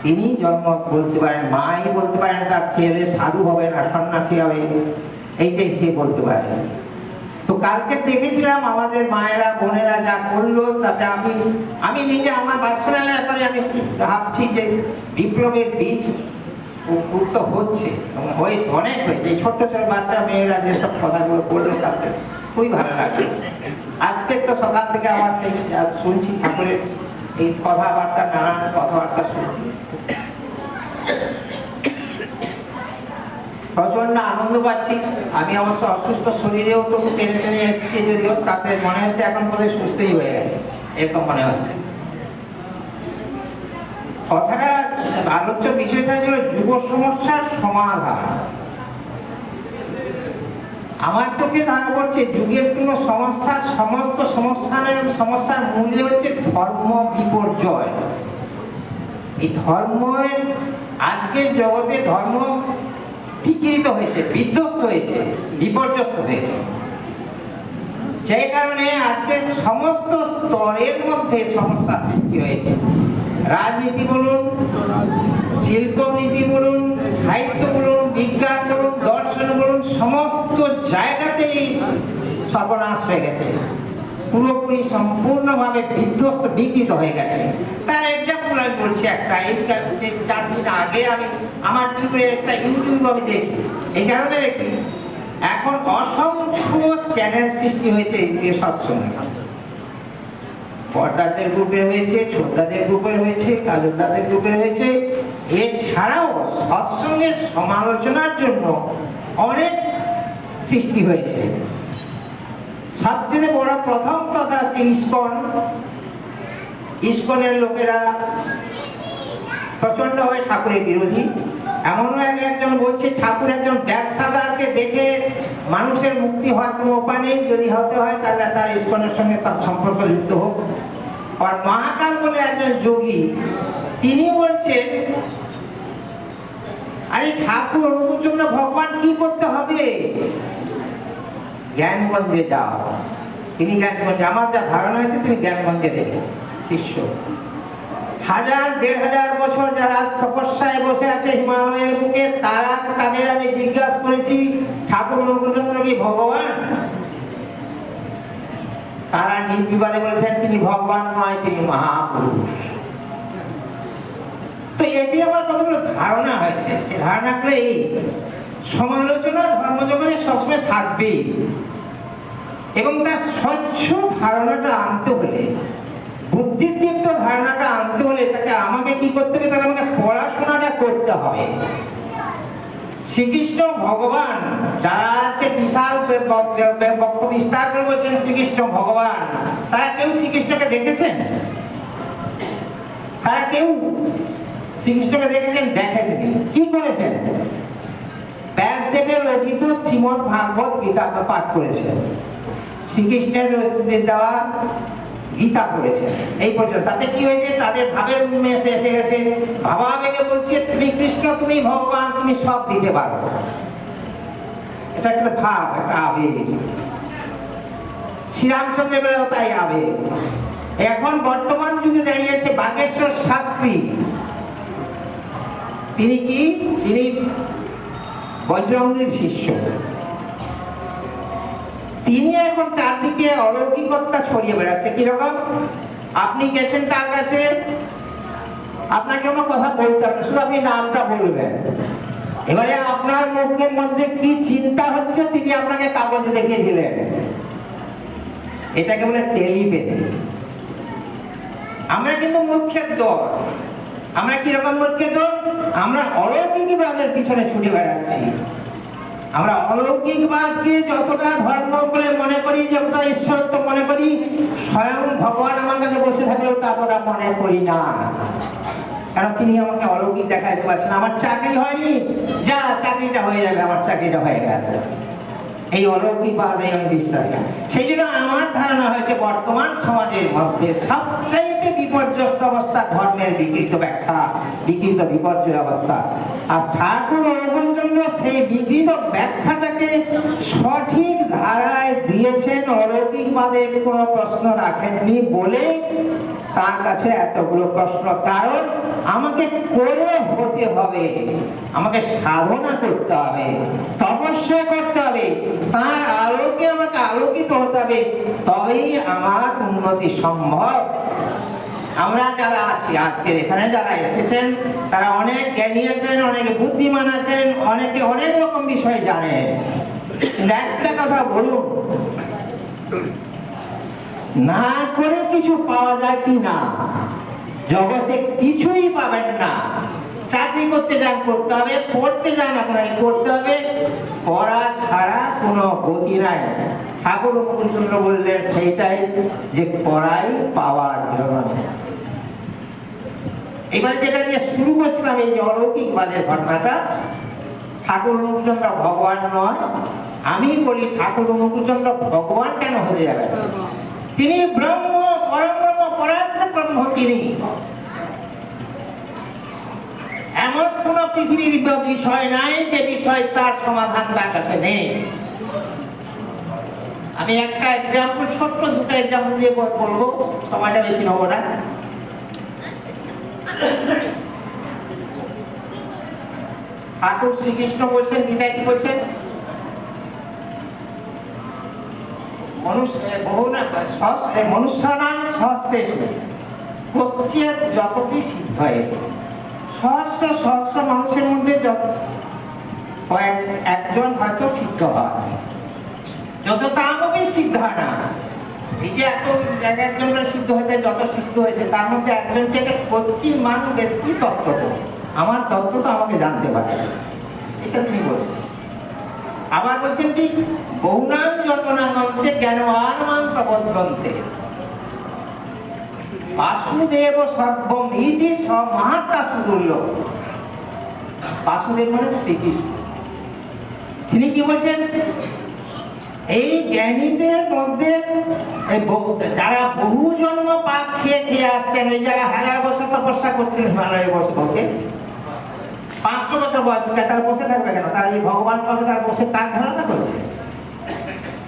তিনি জন্ম বলতে পারেন, মাই বলতে পারেন তার ছেলে সাধু হবে না সন্ন্যাসী হবে, এইটাই সে বলতে পারে। তো কালকে দেখেছিলাম আমাদের মায়েরা বোনেরা যা করলো, তাতে আমি নিজে আমার পার্সোনাল ব্যাপারে আমি ভাবছি যে বিপ্লবের বীজ উক্ত হচ্ছে এবং হয়েছে, অনেক হয়েছে। এই ছোট্ট ছোট বাচ্চা মেয়েরা যেসব কথাগুলো বললো তাতে খুবই ভালো লাগে। আজকে তো সকাল থেকে আমার সেই শুনছি ঠাকুরের এই কথাবার্তা, নানান কথাবার্তা শুনছি, প্রচন্ড আনন্দ পাচ্ছি। আমি অবশ্য অসুস্থ শরীরেও তো টেনে টেনে এসেছি, যদিও তাতে মনে হচ্ছে এখন বোধহয় সুস্থই হয়ে গেছে, এরকম মনে হচ্ছে। কথাটা আলোচ্য বিষয়টা হল যুব সমস্যার সমাধান। আমার চোখে ধারণা করছে যুগের কোন সমস্যা, সমস্ত সমস্যার মূলে হচ্ছে ধর্ম বিপর্যয়। এই ধর্মের আজকের জগতে ধর্ম বিকৃত হয়েছে, বিধ্বস্ত হয়েছে, বিপর্যস্ত হয়েছে। সেই কারণে আজকে সমস্ত স্তরের মধ্যে সমস্যা সৃষ্টি হয়েছে। রাজনীতি বলুন, শিল্পনীতি বলুন, সাহিত্য বলুন, বিজ্ঞান বলুন, দর্শন বলুন, সমস্ত জায়গাতেই সর্বনাশ হয়ে গেছে, পুরোপুরি সম্পূর্ণভাবে বিধ্বস্ত, বিকৃত হয়ে গেছে। তার এক্সাম্পল আমি বলছি একটা। এই 4 দিন আগে আমি আমার টিভিতে একটা ইউটিউব আমি দেখি, এই কারণে দেখি এখন অসংখ্য চ্যানেল সৃষ্টি হয়েছে এই সৎসঙ্গে। পর্দাদের গ্রুপে হয়েছে, ছোটদাদের গ্রুপে হয়েছে, কালুদাদের গ্রুপে হয়েছে। এছাড়াও সৎসঙ্গের সমালোচনার জন্য অনেক সৃষ্টি হয়েছে। সবচেয়ে বড় প্রথম কথা হচ্ছে ইসকনের লোকেরা প্রচন্ডভাবে ঠাকুরের বিরোধী। এমনও একজন বলছে ঠাকুর একজন ব্যবসাদারকে দেখে মানুষের মুক্তি হওয়ার কোনো উপায় নেই, যদি হতে হয় তাহলে তার ইসকনের সঙ্গে তার সম্পর্ক যুক্ত হোক। আর মহাকাল বলে একজন যোগী, তিনি বলছেন আরে ঠাকুর অনুকূল জন্য ভগবান কি করতে হবে, জ্ঞানগঞ্জে যাও। তিনি জ্ঞানগঞ্জে, আমার যা ধারণা হয়েছে তিনি জ্ঞানগঞ্জে রেখে শিষ্য। 1000-1500 বছর যারা তপস্যায় বসে আছে হিমালয়ের বুকে, তাদের আমি জিজ্ঞাসা করেছি ঠাকুর অনুকূলচন্দ্র কি ভগবান? তারা নির্বিবাদে বলেছেন তিনি ভগবান নয়, তিনি মহাপুরুষ। তো এটি আমার কতগুলো ধারণা হয়েছে। সে ধারণাগুলো এই সমালোচনা ধর্মজগতে সবসময় থাকবেই, এবং তার স্বচ্ছ ধারণাটা আনতে হলে, বুদ্ধিদীপ্ত ধারণাটা আনতে হলে তাকে আমাকে কি করতে হবে, তাহলে আমাকে পড়াশোনাটা করতে হবে। শ্রীকৃষ্ণ ভগবান, যারা বিশাল বক্ষ বিস্তার করে বলছেন শ্রীকৃষ্ণ ভগবান, তারা কেউ শ্রীকৃষ্ণকে দেখেছেন? তারা কেউ শ্রীকৃষ্ণকে দেখেছেন? দেখেননি। কি করেছেন? ব্যাসদেবের রচিত শ্রীমদ ভাগবত গীতা পাঠ করেছেন, শ্রীকৃষ্ণের দেওয়া গীতা পড়েছে, এই পর্যন্ত। তাতে কি হয়েছে? তাদের ভাবের উন্মেষ এসে গেছে। ভাবাবেগে বলছে তুমি কৃষ্ণ, তুমি ভগবান, তুমি সব দিতে পারো। এটা একটা ভাব, একটা আবেগ। শ্রীরামচন্দ্রের বেলাও তাই আবেগ। এখন বর্তমান যুগে দাঁড়িয়েছে বাগেশ্বর শাস্ত্রী। তিনি কি? তিনি বজরঙ্গীর শিষ্য। তিনি এখন চারদিকে অলৌকিকতা ছড়িয়ে বেড়াচ্ছে। কিরকম? আপনি গেছেন তার কাছে, আপনাকে কোনো কথা বলতে হবে, শুধু আপনি নামটা বলবেন। এবারে আপনার মুখের মধ্যে কি চিন্তা হচ্ছে তিনি আপনাকে কাগজে দেখিয়ে দিলেন। এটাকে বলে টেলিপ্যাথি। আমরা কিন্তু মূর্খের দল। আমরা কিরকম মূর্খের দল? আমরা অলৌকিকবাদের পিছনে ছুটে বেড়াচ্ছি। আমরা অলৌকিকবাদকে যতটা ধর্ম বলে মনে করি, যতটা ঈশ্বরত্ব মনে করি, স্বয়ং ভগবান আমার কাছে বসে থাকলেও ততটা মনে করি না। কারণ তিনি আমাকে অলৌকিক দেখাইতে পারছেন। আমার চাকরি হয়নি, যা চাকরিটা হয়ে যাবে, আমার চাকরিটা হয়ে গেছে। এই অলৌকিকবাদে আমি বিশ্বাস করি। সেই জন্য আমার ধারণা হয়েছে বর্তমান সমাজের মধ্যে সবচাইতে বিপর্যস্ত অবস্থা ধর্মের বিকৃত ব্যাখ্যা, বিকৃত বিপর্যয় অবস্থা। আর ঠাকুর অনুকূলচন্দ্র সেই বিকৃত ব্যাখ্যাটাকে সঠিক ধারায় দিয়েছেন, অলৌকিকবাদের কোনো প্রশ্ন রাখেননি বলে তার কাছে এতগুলো প্রশ্ন। কারণ আমাকে করে হতে হবে, আমাকে সাধনা করতে হবে, তপস্যা করতে হবে, তার আলোকে আমাকে আলোকিত হতে হবে, তবেই আমার উন্নতি সম্ভব। আমরা যারা আছি আজকের এখানে যারা এসেছেন তারা অনেক জ্ঞানী আছেন, অনেকে বুদ্ধিমান আছেন, অনেকে অনেক রকম বিষয় জানেন। একটা কথা বলুন, না করে কিছু পাওয়া যায় কি না? জগতে কিছুই পাবেন না। চাকরি করতে যান করতে হবে, পড়তে যান আপনাকে করতে হবে, পড়া ছাড়া কোনো গতি নাই। ঠাকুর অনুকূলচন্দ্র বললেন সেইটাই যে পড়াই পাওয়ার জন্য। এবার যেটা দিয়ে শুরু করছিলাম এই যে অলৌকিকবাদের ঘটনাটা, ঠাকুর অনুকূলচন্দ্র ভগবান নয়। আমি বলি ঠাকুর অনুকূলচন্দ্র ভগবান কেন হতে যাবে? তিনি ব্রহ্ম, পরব্রহ্ম, পরাত্ম ব্রহ্ম। তিনি এমন কোন পৃথিবীর বিষয় নাই যে বিষয় তার সমাধান তার কাছে নেই। আমি একটা এক্সাম্পল, ছোট্ট দুটো এক্সাম্পল দিয়ে বলবো, সময়টা বেশি নেবো না। ঠাকুর শ্রীকৃষ্ণ বলছেন, গীতায় কি বলছেন? মনুষ্যানাং সহস্রেষু কশ্চিৎ জগতি সিদ্ধয়ে। সহস্র সহস্র মানুষের মধ্যে একজন হয়তো সিদ্ধ হয়, যত তামপি সিদ্ধ হয় না। এই যে এত একজনের সিদ্ধ হয়েছে, যত সিদ্ধ হয়েছে তার মধ্যে একজন থেকে কচ্ছিৎ মানুষের কি তত্ত্ব, আমার তত্ত্ব তো আমাকে জানতে পারে, এটা তিনি বলছেন। আবার বলছেন কি, বহুনাং জন্মনাঙ্গন্তে জ্ঞানবান মাং প্রবদ্ধন্তে বাসুদেব সর্বম ইতি সমাহাত্মা সুদুল্য। বাসুদেব মানে শ্রীকৃষ্ণ। তিনি কি বলছেন? এই জ্ঞানীদের মধ্যে যারা বহু জন্ম পাপ খেয়ে খেয়ে আসছেন, ওই যারা 1000 বছর তপস্যা করছেন হিমালয়ে বসে বসে, 500 বছর বয়স, তারা বসে থাকবে কেন? তারা এই ভগবান কথা তারা বসে কার ধারণা করছে?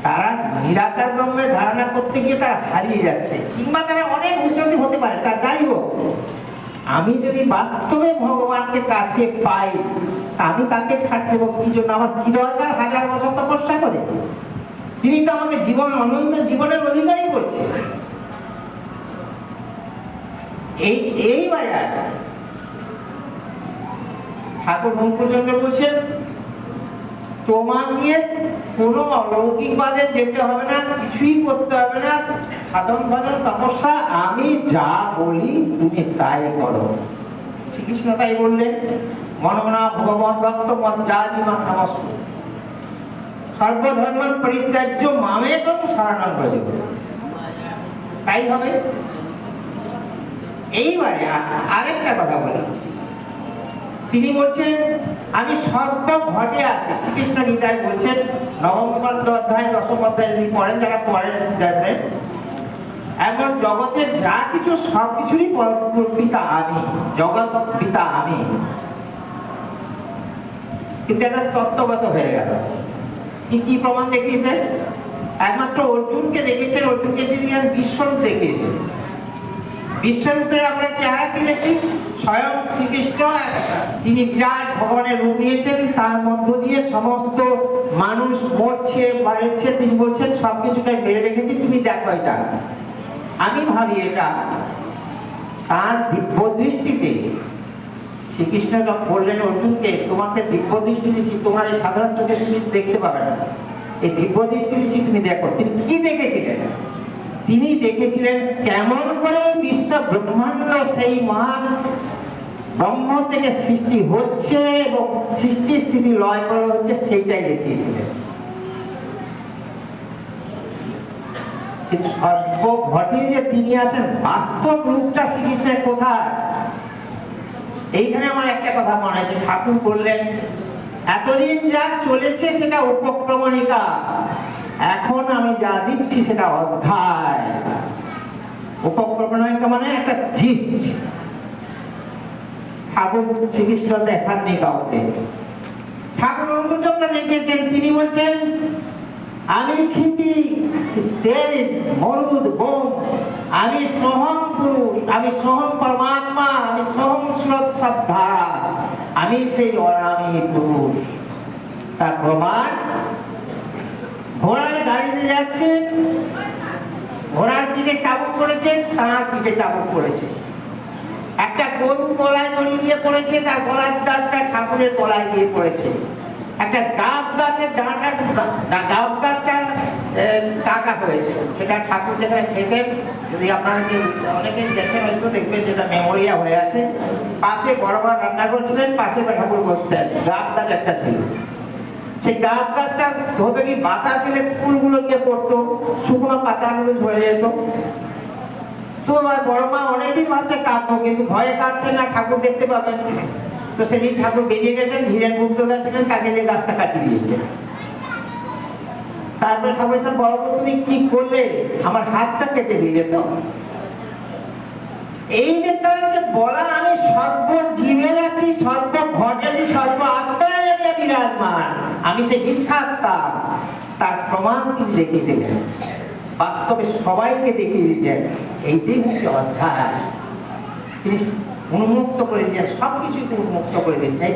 তারা নিরাকার ব্রহ্মের ধারণা করতে গিয়ে তারা হারিয়ে যাচ্ছে, কিংবা তারা অনেক উন্নতি হতে পারে, তার যাই হোক। আমি যদি বাস্তবে ভগবানকে কাছে পাই, আমি তাকে ছাড় দেবো কি জন্য? আমার কি দরকার 1000 বছর তপস্যা করে? তিনি তো আমাকে জীবন, অনন্ত জীবনের অধিকারী করছে। এইবারে আসে ঠাকুর অনুকূলচন্দ্র বলছেন, তোমাকে কোনো অলৌকিকবাদে যেতে হবে না, কিছুই করতে হবে না, সাধন ভজন তপস্যা আমি যা বলি তুমি তাই করো। শ্রীকৃষ্ণ তাই বললেন, মনমনা ভগবান ভক্ত মজ্জানি নমস্ত সর্বধর্ম পরিত্যাজ্য মামেকং শরণং ব্রজ। তাই হবে। এইবারে আরেকটা কথা বলি, তিনি বলছেন আমি সর্ব ঘটে আছি। শ্রীকৃষ্ণ গীতায় বলছেন, 9ম অধ্যায় 10ম অধ্যায় যদি পড়েন, যারা পড়েন দেখবেন, এমন জগতের যা কিছু সব কিছুরই পিতা আমি, জগৎ পিতা আমি। কিন্তু একটা তত্ত্বগত হয়ে গেল। কি প্রমাণ দেখিয়েছেন? একমাত্র অর্জুনকে দেখেছেন, অর্জুনকে যদি বিশ্বরূপ দেখিয়েছেন। বিশ্বরূপের আমরা চেহারা কি দেখি? স্বয়ং শ্রীকৃষ্ণ তিনি বিরাট ভগবানের রূপ নিয়েছেন, তার মধ্য দিয়ে সমস্ত মানুষ মরছে বাড়ছে, তিনি বলছেন সবকিছুকে মেরে রেখেছি, তুমি দেখো এটা। আমি ভাবি এটা তার দিব্য দৃষ্টিতে। শ্রীকৃষ্ণ যখন বললেন অর্জুনকে, তোমাকে দিব্য দৃষ্টি দিচ্ছি, তোমার এই সাধারণ চোখে তুমি দেখতে পাবে না, এই দিব্য দৃষ্টি দিচ্ছি, তুমি দেখো। তিনি কি দেখেছিলেন? তিনি দেখেছিলেন কেমন করে বিশ্ব ব্রহ্মাণ্ড সেই মহান ব্রহ্ম থেকে সৃষ্টি হচ্ছে এবং সৃষ্টি স্থিতি লয় করা হচ্ছে, সেইটাই দেখিয়েছিলেন। কিন্তু সর্বঘটে যে তিনি আছেন, বাস্তব রূপটা শ্রীকৃষ্ণের কোথায়? এইখানে আমার একটা কথা মনে হয়, ঠাকুর বললেন এতদিন যা চলেছে সেটা উপক্রমণিকা, এখন আমি যা দিচ্ছি সেটা অধ্যায়। উপক্রমণিকা মানে একটা জিস্ট। ঠাকুর শ্রীকৃষ্ণ দেখাননি কাউকে, ঠাকুর অনুচন্দ্র দেখেছেন। তিনি বলছেন, আমি ক্ষিতি তেজ মরুদ বোম, আমি সোহম পুরুষ, আমি সোহম পরমাত্মা, আমি সোহম স্রোত সবধারা, আমি সেই অনামী পুরুষ। তার প্রমাণ, ঘোড়ার গাড়িতে যাচ্ছেন, ঘোড়ার পিঠে চাবুক করেছেন, তার পিঠে চাবুক করেছে। একটা গরু গলায় দড়ি দিয়ে পড়েছে, তার গলার দাঁতটা ঠাকুরের গলায় দিয়ে পড়েছে। একটা ডাব গাছের ডাব গাছটা কাটা হয়েছে, সেটা ঠাকুর যেখানে খেতেন, যদি আপনারা অনেকে দেখেন হয়তো দেখবেন, যেটা মেমোরিয়া হয়ে আছে। পাশে বরাবর রান্না করছিলেন, পাশে ঠাকুর বসতেন, গাছ গাছ একটা ছিল। সেই গাছ গাছটা হতো কি, বাতাস এলে ফুলগুলো গিয়ে পড়তো, শুকনো পাতাগুলো ঝরে যেত। তো আমার বড় মা অনেকদিন ভাবছে কাটবো, কিন্তু ভয়ে কাটছে না, ঠাকুর দেখতে পাবেন। তো সেদিন ঠাকুর বেরিয়ে গেছেন, ধীরেন মুক্ত ছিলেন, তাকে যে গাছটা কাটিয়ে দিয়েছে। তারপরে ঠাকুর বলছেন, বড় তুমি কি করলে, আমার হাতটা কেটে দিলে তো। এই যে তার যে বলা, আমি সর্বজীবের আছি, সর্বঘটে আছি, সর্ব আত্মায় আমি বিরাজমান, আমি সেই বিশ্বাসটা, তার প্রমাণ তিনি দেখিয়ে দিলেন। বাস্তবে সবাইকে দেখিয়ে দিতেন। এইটাই হচ্ছে অধ্যায়। তিনি উন্মুক্ত করে দিয়ে সবকিছুকে উন্মুক্ত করে দিয়েছেন,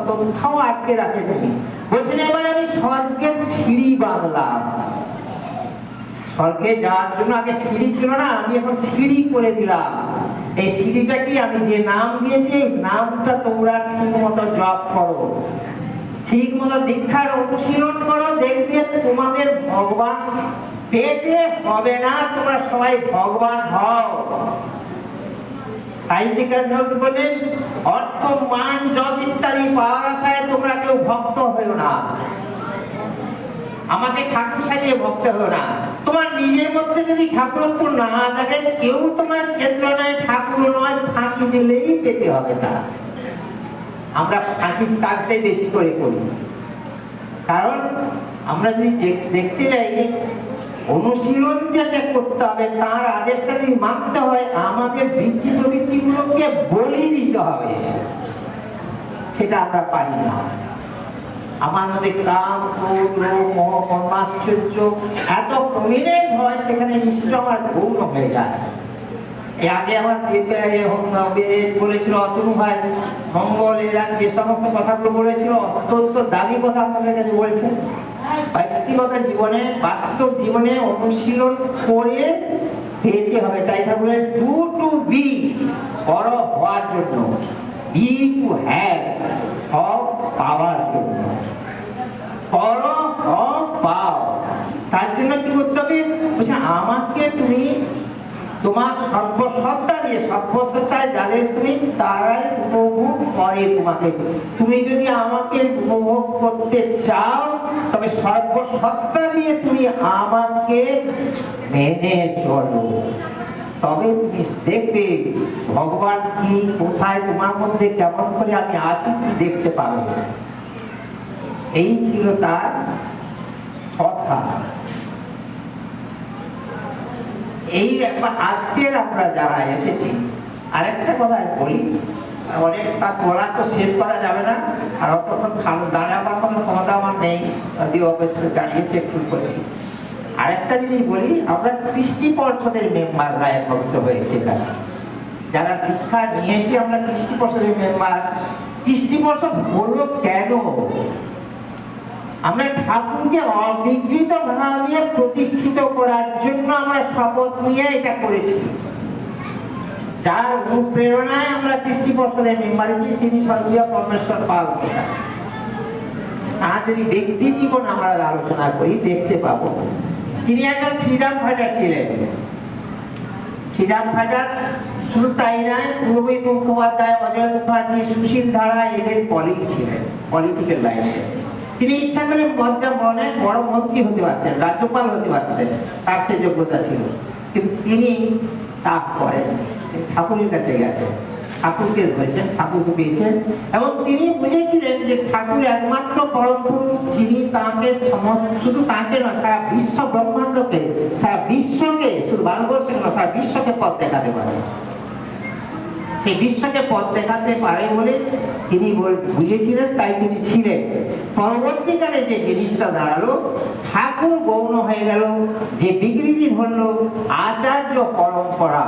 কোথাও আটকে রাখেনি। বলছেন, এবার আমি স্বর্গের সিঁড়ি বাঁধলাম। স্বর্গে যাওয়ার জন্য আগে সিঁড়ি ছিল না, আমি এখন সিঁড়ি করে দিলাম। এই সিঁড়িটা কি, আমি যে নাম দিয়েছি, এই নামটা তোমরা ঠিক মতো জপ করো, ঠিক মতো দীক্ষার অনুশীলন করো, দেখবে তোমাদের ভগবান পেতে হবে না, তোমরা সবাই ভগবান হও। তাই বলেন, অর্থ মান যশ ইত্যাদি পাওয়ার আশায় তোমরা কেউ ভক্ত হও না, আমাকে ঠাকুর সাজিয়ে ভক্ত হও না। তোমার নিজের মধ্যে যদি ঠাকুরত্ব না থাকে, কেউ তোমার কেন্দ্র নয়, ঠাকুর নয়, ফাঁকি দিলেই পেতে হবে তা। আমরা ফাঁকির কাজটাই বেশি করে করি, কারণ আমরা যদি দেখতে যাই, অনুশীলন যেটা করতে হবে, তার আদেশটা যদি মানতে হয়, আমাদের বৃত্তি প্রবৃত্তিগুলোকে বলি দিতে হবে, সেটা আমরা পারি না। আমার মধ্যে কাম, ক্রোধ, লোভ, মোহ, কর্মাশ্চর্য এত প্রমিনেন্ট হয়, সেখানে নিশ্চয় আমার গৌণ হয়ে যায়। এই আগে আমার বলেছিল অতনু ভাই মঙ্গল, এরা যে সমস্ত কথাগুলো বলেছিল, অত্যন্ত দামি কথা আপনাদের কাছে বলেছেন। ব্যক্তিগত জীবনে, বাস্তব জীবনে অনুশীলন করে পেতে হবে। তাই ঠাকুরের ডু টু বি, বড় হওয়ার জন্য, বি টু হ্যাভ, হও পাওয়ার জন্য, করো হও পাও। তার জন্য কি করতে হবে, আমাকে তুমি তোমার সর্বসত্তা দিয়ে, সর্বসত্তায় যাদের তুমি, তারাই উপভোগ করে তোমাকে। তুমি যদি আমাকে উপভোগ করতে চাও, তবে সর্বসত্তা দিয়ে তুমি আমাকে মেনে চলো, তবে তুমি দেখবে ভগবান কি, কোথায়, তোমার মধ্যে কেমন করে আমি আছি, তুমি দেখতে পাবে। এই ছিল তার কথা। এই আজকের আমরা যারা এসেছি, আরেকটা কথা বলি, অনেক তার বলা তো শেষ করা যাবে না, আর অতক্ষণ দাঁড়াবার কোনো ক্ষমতা আমার নেই, অবশ্যই দাঁড়িয়েছে একটু করেছি। আরেকটা জিনিস বলি, আমরা কৃষ্টি পর্ষদের মেম্বাররা একত্র হয়েছে, যারা দীক্ষা নিয়েছি আমরা কৃষ্টি পর্ষদের মেম্বার। কৃষ্টি পর্ষদ হলো কেন, আমরা ঠাকুরকে অবিকৃত ভাবে প্রতিষ্ঠিত করার জন্য আমরা শপথ নিয়ে এটা করেছি। যার অনুপ্রেরণায় আমরা কৃষ্টি পর্ষদের মেম্বার হয়েছি, তিনি স্বর্গীয় পরমেশ্বর পাল। তার যদি ব্যক্তি জীবন আমরা আলোচনা করি, দেখতে পাবো তিনি একজন ফ্রিডম ফাইটার ছিলেন। ফ্রিডম ফাইটার শুধু তাই নয়, পূর্বী মুখোপাধ্যায়, অজয় মুখার্জি, সুশীল ধারা এদের কলিগ ছিলেন পলিটিক্যাল লাইফে। তিনি ইচ্ছা করে অনেক বড় মন্ত্রী হতে পারতেন, রাজ্যপাল হতে পারতেন, তার সে যোগ্যতা ছিল, কিন্তু তিনি তা করেন, ঠাকুরের কাছে গেছেন। ঠাকুরকে ধরেছেন, ঠাকুরকে পেয়েছেন, এবং তিনি বুঝেছিলেন যে ঠাকুর একমাত্র পরম পুরুষ, যিনি তাঁকে সমস্ত, শুধু তাঁকে নয়, সারা বিশ্ব ব্রহ্মাণ্ডকে, সারা বিশ্বকে, শুধু ভারতবর্ষে নয়, সারা বিশ্বকে পথ দেখাতে পারে। সেই বিশ্বকে পথ দেখাতে পারে বলে তিনি বুঝেছিলেন, তাই তিনি ছিলেন। পরবর্তীকালে যে জিনিসটা দাঁড়ালো, ঠাকুর গৌণ হয়ে গেল, যে বিকৃতি ধরলো আচার্য পরম্পরা।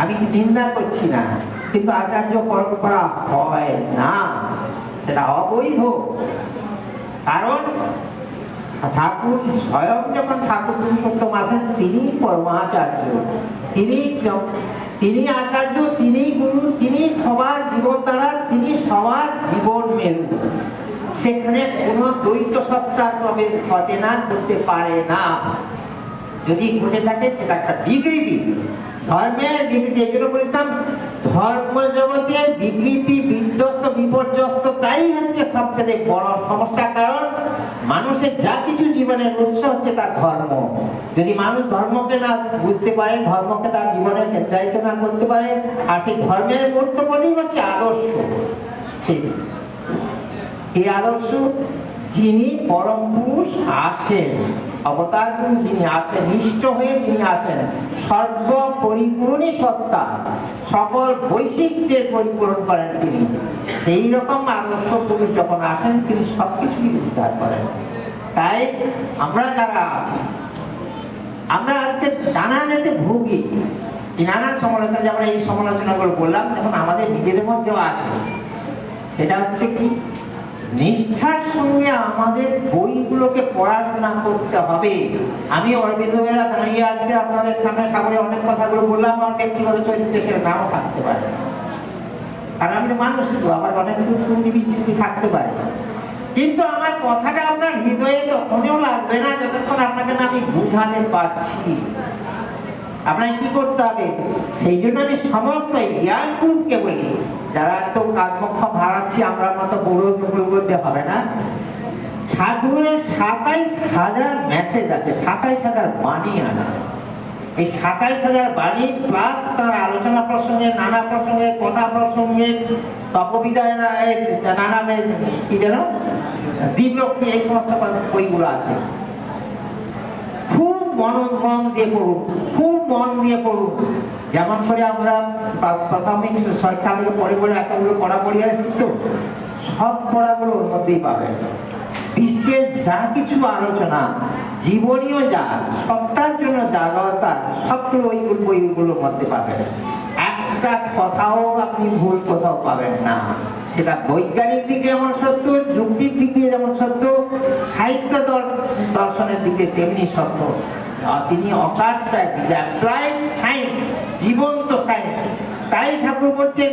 আমি নিন্দা করছি না, কিন্তু আচার্য পরম্পরা হয় না, সেটা অবৈধ। কারণ ঠাকুর স্বয়ং যখন ঠাকুর পুরুষোত্তম আছেন, তিনি পরমাচার্য, তিনি আচার্য, তিনি গুরু, তিনি সবার জীবন দ্বারা, তিনি সবার জীবন মেরু। সেখানে কোনো দ্বৈত সত্তার প্রবেশ ঘটে না, করতে পারে না। যদি ঘটে থাকে সেটা একটা বিকৃতি, ধর্মের বিকৃতি। এগুলো বলেছিলাম, ধর্ম জগতের বিকৃতি, বিধ্বস্ত, বিপর্যস্ত, তাই হচ্ছে সবচেয়ে বড় সমস্যা। কারণ মানুষের যা কিছু জীবনের উৎস হচ্ছে তার ধর্ম। যদি মানুষ ধর্মকে না বুঝতে পারে, ধর্মকে তার জীবনে কেন্দ্রায়িত না করতে পারে, আর সেই ধর্মের গুরুত্বপূর্ণই হচ্ছে আদর্শ। এই আদর্শ, যিনি পরম পুরুষ আসেন, অবতার পুরুষ যিনি আসেন, ইষ্ট হয়ে যিনি আসেন, সর্ব পরিপূর্ণই সত্তা, সকল বৈশিষ্ট্যের পরিপূরণ করেন তিনি। সেই রকম আদর্শ পুরুষ যখন আসেন, তিনি সবকিছুই উদ্ধার করেন। তাই আমরা যারা আছি, আমরা আজকে নানান এতে ভুগি, নানান সমালোচনা, যেমন এই সমালোচনাগুলো বললাম, যখন আমাদের নিজেদের মধ্যেও আছে। সেটা হচ্ছে কি, নিষ্ঠার সঙ্গে আমাদের বইগুলোকে পড়াশোনা করতে হবে। আমি অরবিন্দ মেলা দাঁড়িয়ে আজকে আপনাদের সামনে ঠাকুরের অনেক কথাগুলো বললাম, আমার ব্যক্তিগত চরিত্রে সেটা নাও থাকতে পারে, কারণ আমি তো মানুষ, শুধু আমার অনেক ত্রুটি বিচ্যুতি থাকতে পারে। কিন্তু আমার কথাটা আপনার হৃদয়ে তখনও লাগবে না যতক্ষণ আপনাকে না আমি বুঝাতে পারছি। আপনাকে কি করতে হবে? সেই জন্য আমি সমস্ত ইয়াং গ্রুপকে বলি, যারা তো কাজমক্ষম হারাচ্ছি, আমরা মতো বড় বলতে হবে না। ঠাকুরের ২৭,০০০ মেসেজ আছে, ২৭,০০০ বাণী আছে। এই ২৭,০০০ বাণী প্লাস তার আলোচনা প্রসঙ্গে, নানা প্রসঙ্গে, কথা প্রসঙ্গে, তপবিদায়, নানা কি যেন দ্বীপরক্ষী, এই সমস্ত বইগুলো আছে। খুব মন দিয়ে পড়ুন, খুব মন দিয়ে পড়ুন। যেমন করে আমরা প্রাথমিক সরকার থেকে পড়ে পড়ে এতগুলো পড়া পড়ে আসছি, তো সব পড়াগুলো ওর মধ্যেই পাবেন। বিশ্বের যা কিছু আলোচনা, জীবনীয় যা, সত্তার জন্য যা দরকার, সবগুলো ওই বইগুলোর মধ্যে পাবেন। একটা কথাও আপনি ভুল কোথাও পাবেন না। সেটা বৈজ্ঞানিক দিকে যেমন সত্য, যুক্তির দিক দিয়ে যেমন সত্য, সাহিত্য দর্শনের দিকে তেমনি সত্য। তিনি অ্যাপ্লাইড সায়েন্স, জীবন্ত সায়েন্স। তাই ঠাকুর বলছেন,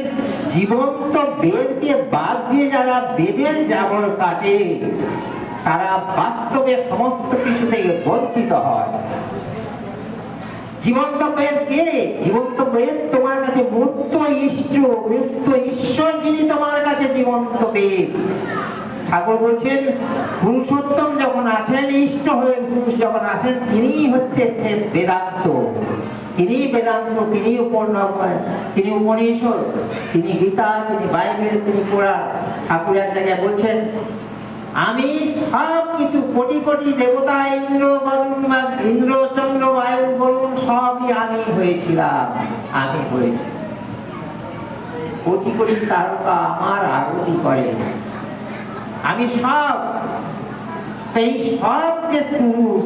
জীবন্ত বেদকে বাদ দিয়ে যারা বেদের জাবর কাটে, তারা বাস্তবে সমস্ত কিছু থেকে বঞ্চিত হয়। জীবন্ত বেদ কে? জীবন্ত বেদ তোমার কাছে মূর্ত ঈশ্বর, যিনি তোমার কাছে জীবন্ত বেদ। ঠাকুর বলছেন, পুরুষোত্তম যখন আছেন, ইষ্ট হয়ে পুরুষ যখন আসেন, তিনি হচ্ছে সে বেদান্ত। তিনি বেদান্ত, তিনি তিনি উপনিষদ, তিনি গীতা, তিনি বাইবেল, তিনি কোরআন। ঠাকুর এক জায়গায় বলছেন, আমি সব কিছু, কোটি কোটি দেবতা, ইন্দ্র বলুন, ইন্দ্র, চন্দ্র, বায়ু বলুন, সবই আমি হয়েছিলাম, আমি হয়েছি। কোটি কোটি তারকা আমার আরতি করে। আমি সব, সেই সব যে পুরুষ,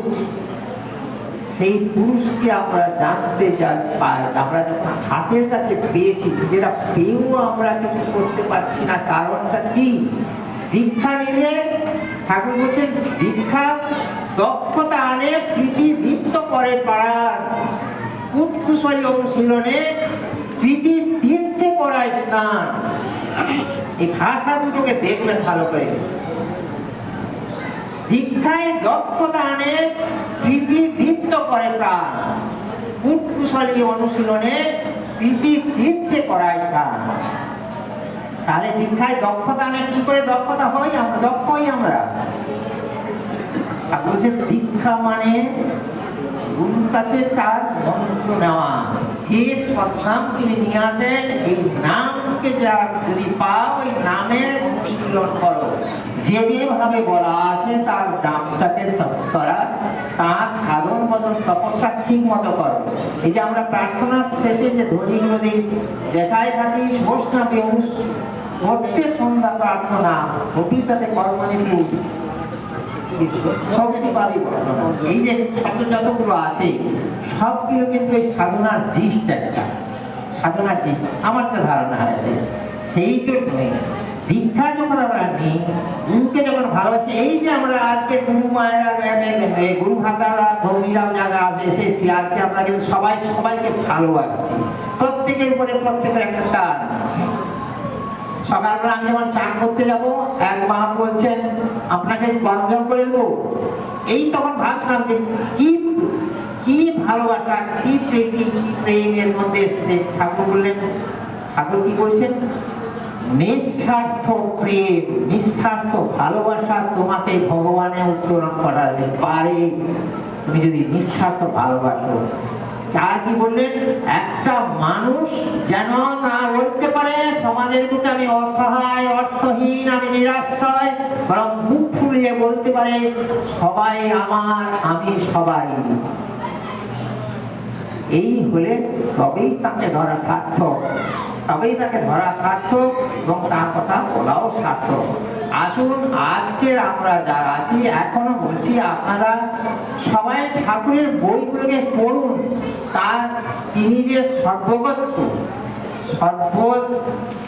সেই পুরুষকে আমরা জানতে পাই। আমরা যখন হাতের কাছে পেয়েছি, যেটা পেয়েও আমরা কিছু করতে পারছি না, কারণটা কি? দীক্ষা নিলে ঠাকুর বলছেন, দীক্ষা দক্ষতা আনে, প্রীতি দীপ্ত করে পাড়ার, কুৎকুশলী অনুশীলনে প্রীতি তীর্থে করায় স্নান। এই ভাষা দুটোকে দেখবেন ভালো করে। দীক্ষায় দক্ষতা আনে, প্রীতি দীপ্ত করে প্রাণ, কুৎকুশলী অনুশীলনে প্রীতি তীর্থে করায় স্নান। তাহলে দীক্ষায় দক্ষতা আনে, কি করে দক্ষতা হই? আমরা দক্ষ হই। আমরা বলছে দীক্ষা মানে গুরুর কাছে তার মন্ত্র নেওয়া। যে সৎনাম তিনি নিয়ে আসেন, এই নামকে যা যদি পাও, এই নামের অনুশীলন করো। যেভাবে বলা আছে তার নামটাকে করা, তার সাধন মতন তপস্যা ঠিক মতো করো। এই যে আমরা প্রার্থনার শেষে যে ধ্বনিগুলো দিই, দেখায় থাকি বৈষ্ণবী প্রত্যেক সন্ধ্যা প্রার্থনা অভিজ্ঞতাতে কর্মনিপুণ শক্তি পাবি বর্তমান। এই যে শব্দ যতগুলো আছে সবগুলো কিন্তু এই সাধনার জিষ্ট, একটা সাধনার জিষ্ট আমার তো ধারণা আছে। সেই জন্যই দীক্ষা যখন আমরা নিই, গুরুকে যখন ভালোবাসি, এই যে আমরা আজকে গুরু মায়েরা, গুরু ভাতারা, ভৌমিরাও জায়গা এসেছি, আজকে আমরা কিন্তু সবাই সবাইকে ভালোবাসছি, প্রত্যেকের উপরে প্রত্যেকের একটা টান। সকালবেলা আমি যখন চান করতে যাবো, এক মা বলছেন আপনাকে গরম করে দেবো। এই তখন ভাবছিলাম যে কি কি ভালোবাসা, কি প্রীতি, কি প্রেমের মধ্যে এসেছে। ঠাকুর বললেন, ঠাকুর কি বলছেন, নিঃস্বার্থ প্রেম, নিঃস্বার্থ ভালোবাসা তোমাকে ভগবানে উত্তরণ করাতে পারে, তুমি যদি নিঃস্বার্থ ভালোবাসো। আর কি বললেন, একটা মানুষ যেন না বলতে পারে সমাজের বুকে আমি অসহায়, অর্থহীন, আমি নিরাশ্রয়, বরং মুখ ফুলিয়ে বলতে পারে সবাই আমার, আমি সবাই। এই হলে তবেই তাকে ধরা সার্থক, তবেই তাকে ধরা সার্থক এবং তার কথা বলাও সার্থক। আসুন আজকের আমরা যারা আছি, এখনো বলছি আপনারা সবাই ঠাকুরের বইগুলোকে পড়ুন। তার তিনি যে সর্বগত,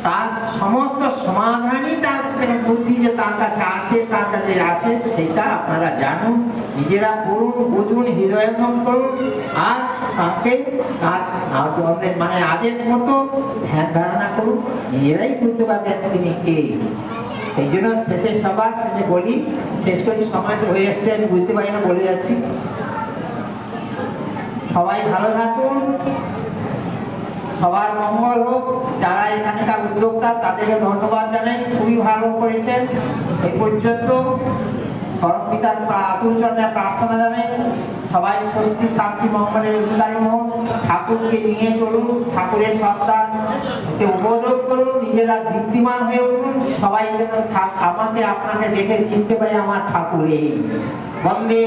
তার সমস্ত সমাধানই তার বুদ্ধি যে তার কাছে আছে, তার কাছে আছে, সেটা আপনারা জানুন, নিজেরা পড়ুন, বুঝুন, হৃদয়ঙ্গম করুন, আর তাকে তার মানে আদেশ মতো ধ্যান ধারণা করুন, নিজেরাই বুঝতে পারবেন তিনি কে। সেই জন্য শেষের সবার শেষে বলি, শেষ করি, সময় তো হয়ে যাচ্ছে, আমি বুঝতে পারি না, বলে যাচ্ছি। সবাই ভালো থাকুন, সবার মঙ্গল হোক। যারা এখানকার উদ্যোক্তা তাদেরকে ধন্যবাদ জানাই, খুবই ভালো করেছেন। এই পর্যন্ত পরম পিতার আতুল চরণে প্রার্থনা জানাই, সবাই স্বস্তি, শান্তি, মঙ্গলের অধিকারী হন, ঠাকুরকে নিয়ে চলুন, ঠাকুরের সত্তাকে উপযোগ করুন, নিজেরা দীপ্তিমান হয়ে উঠুন, সবাই যেন আমাকে আপনাকে দেখে চিনতে পারে আমার ঠাকুর এই। বন্দে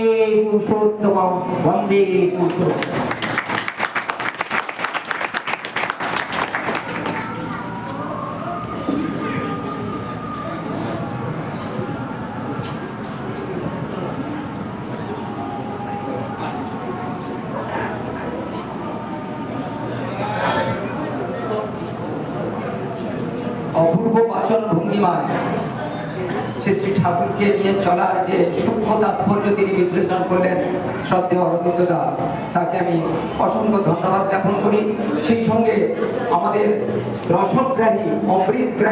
পুরুষোত্তম, বন্দে পুরুষোত্তম। অপূর্ব বাচন ভঙ্গিমায় শ্রী শ্রী ঠাকুরকে নিয়ে চলার যে সূক্ষ্ম তাৎপর্য তিনি বিশ্লেষণ করলেন শ্রদ্ধেয় অরবিন্দদা, তাকে আমি অসংখ্য ধন্যবাদ জ্ঞাপন করি। সেই সঙ্গে আমাদের রসগ্রাহী, অমৃতগ্রাহী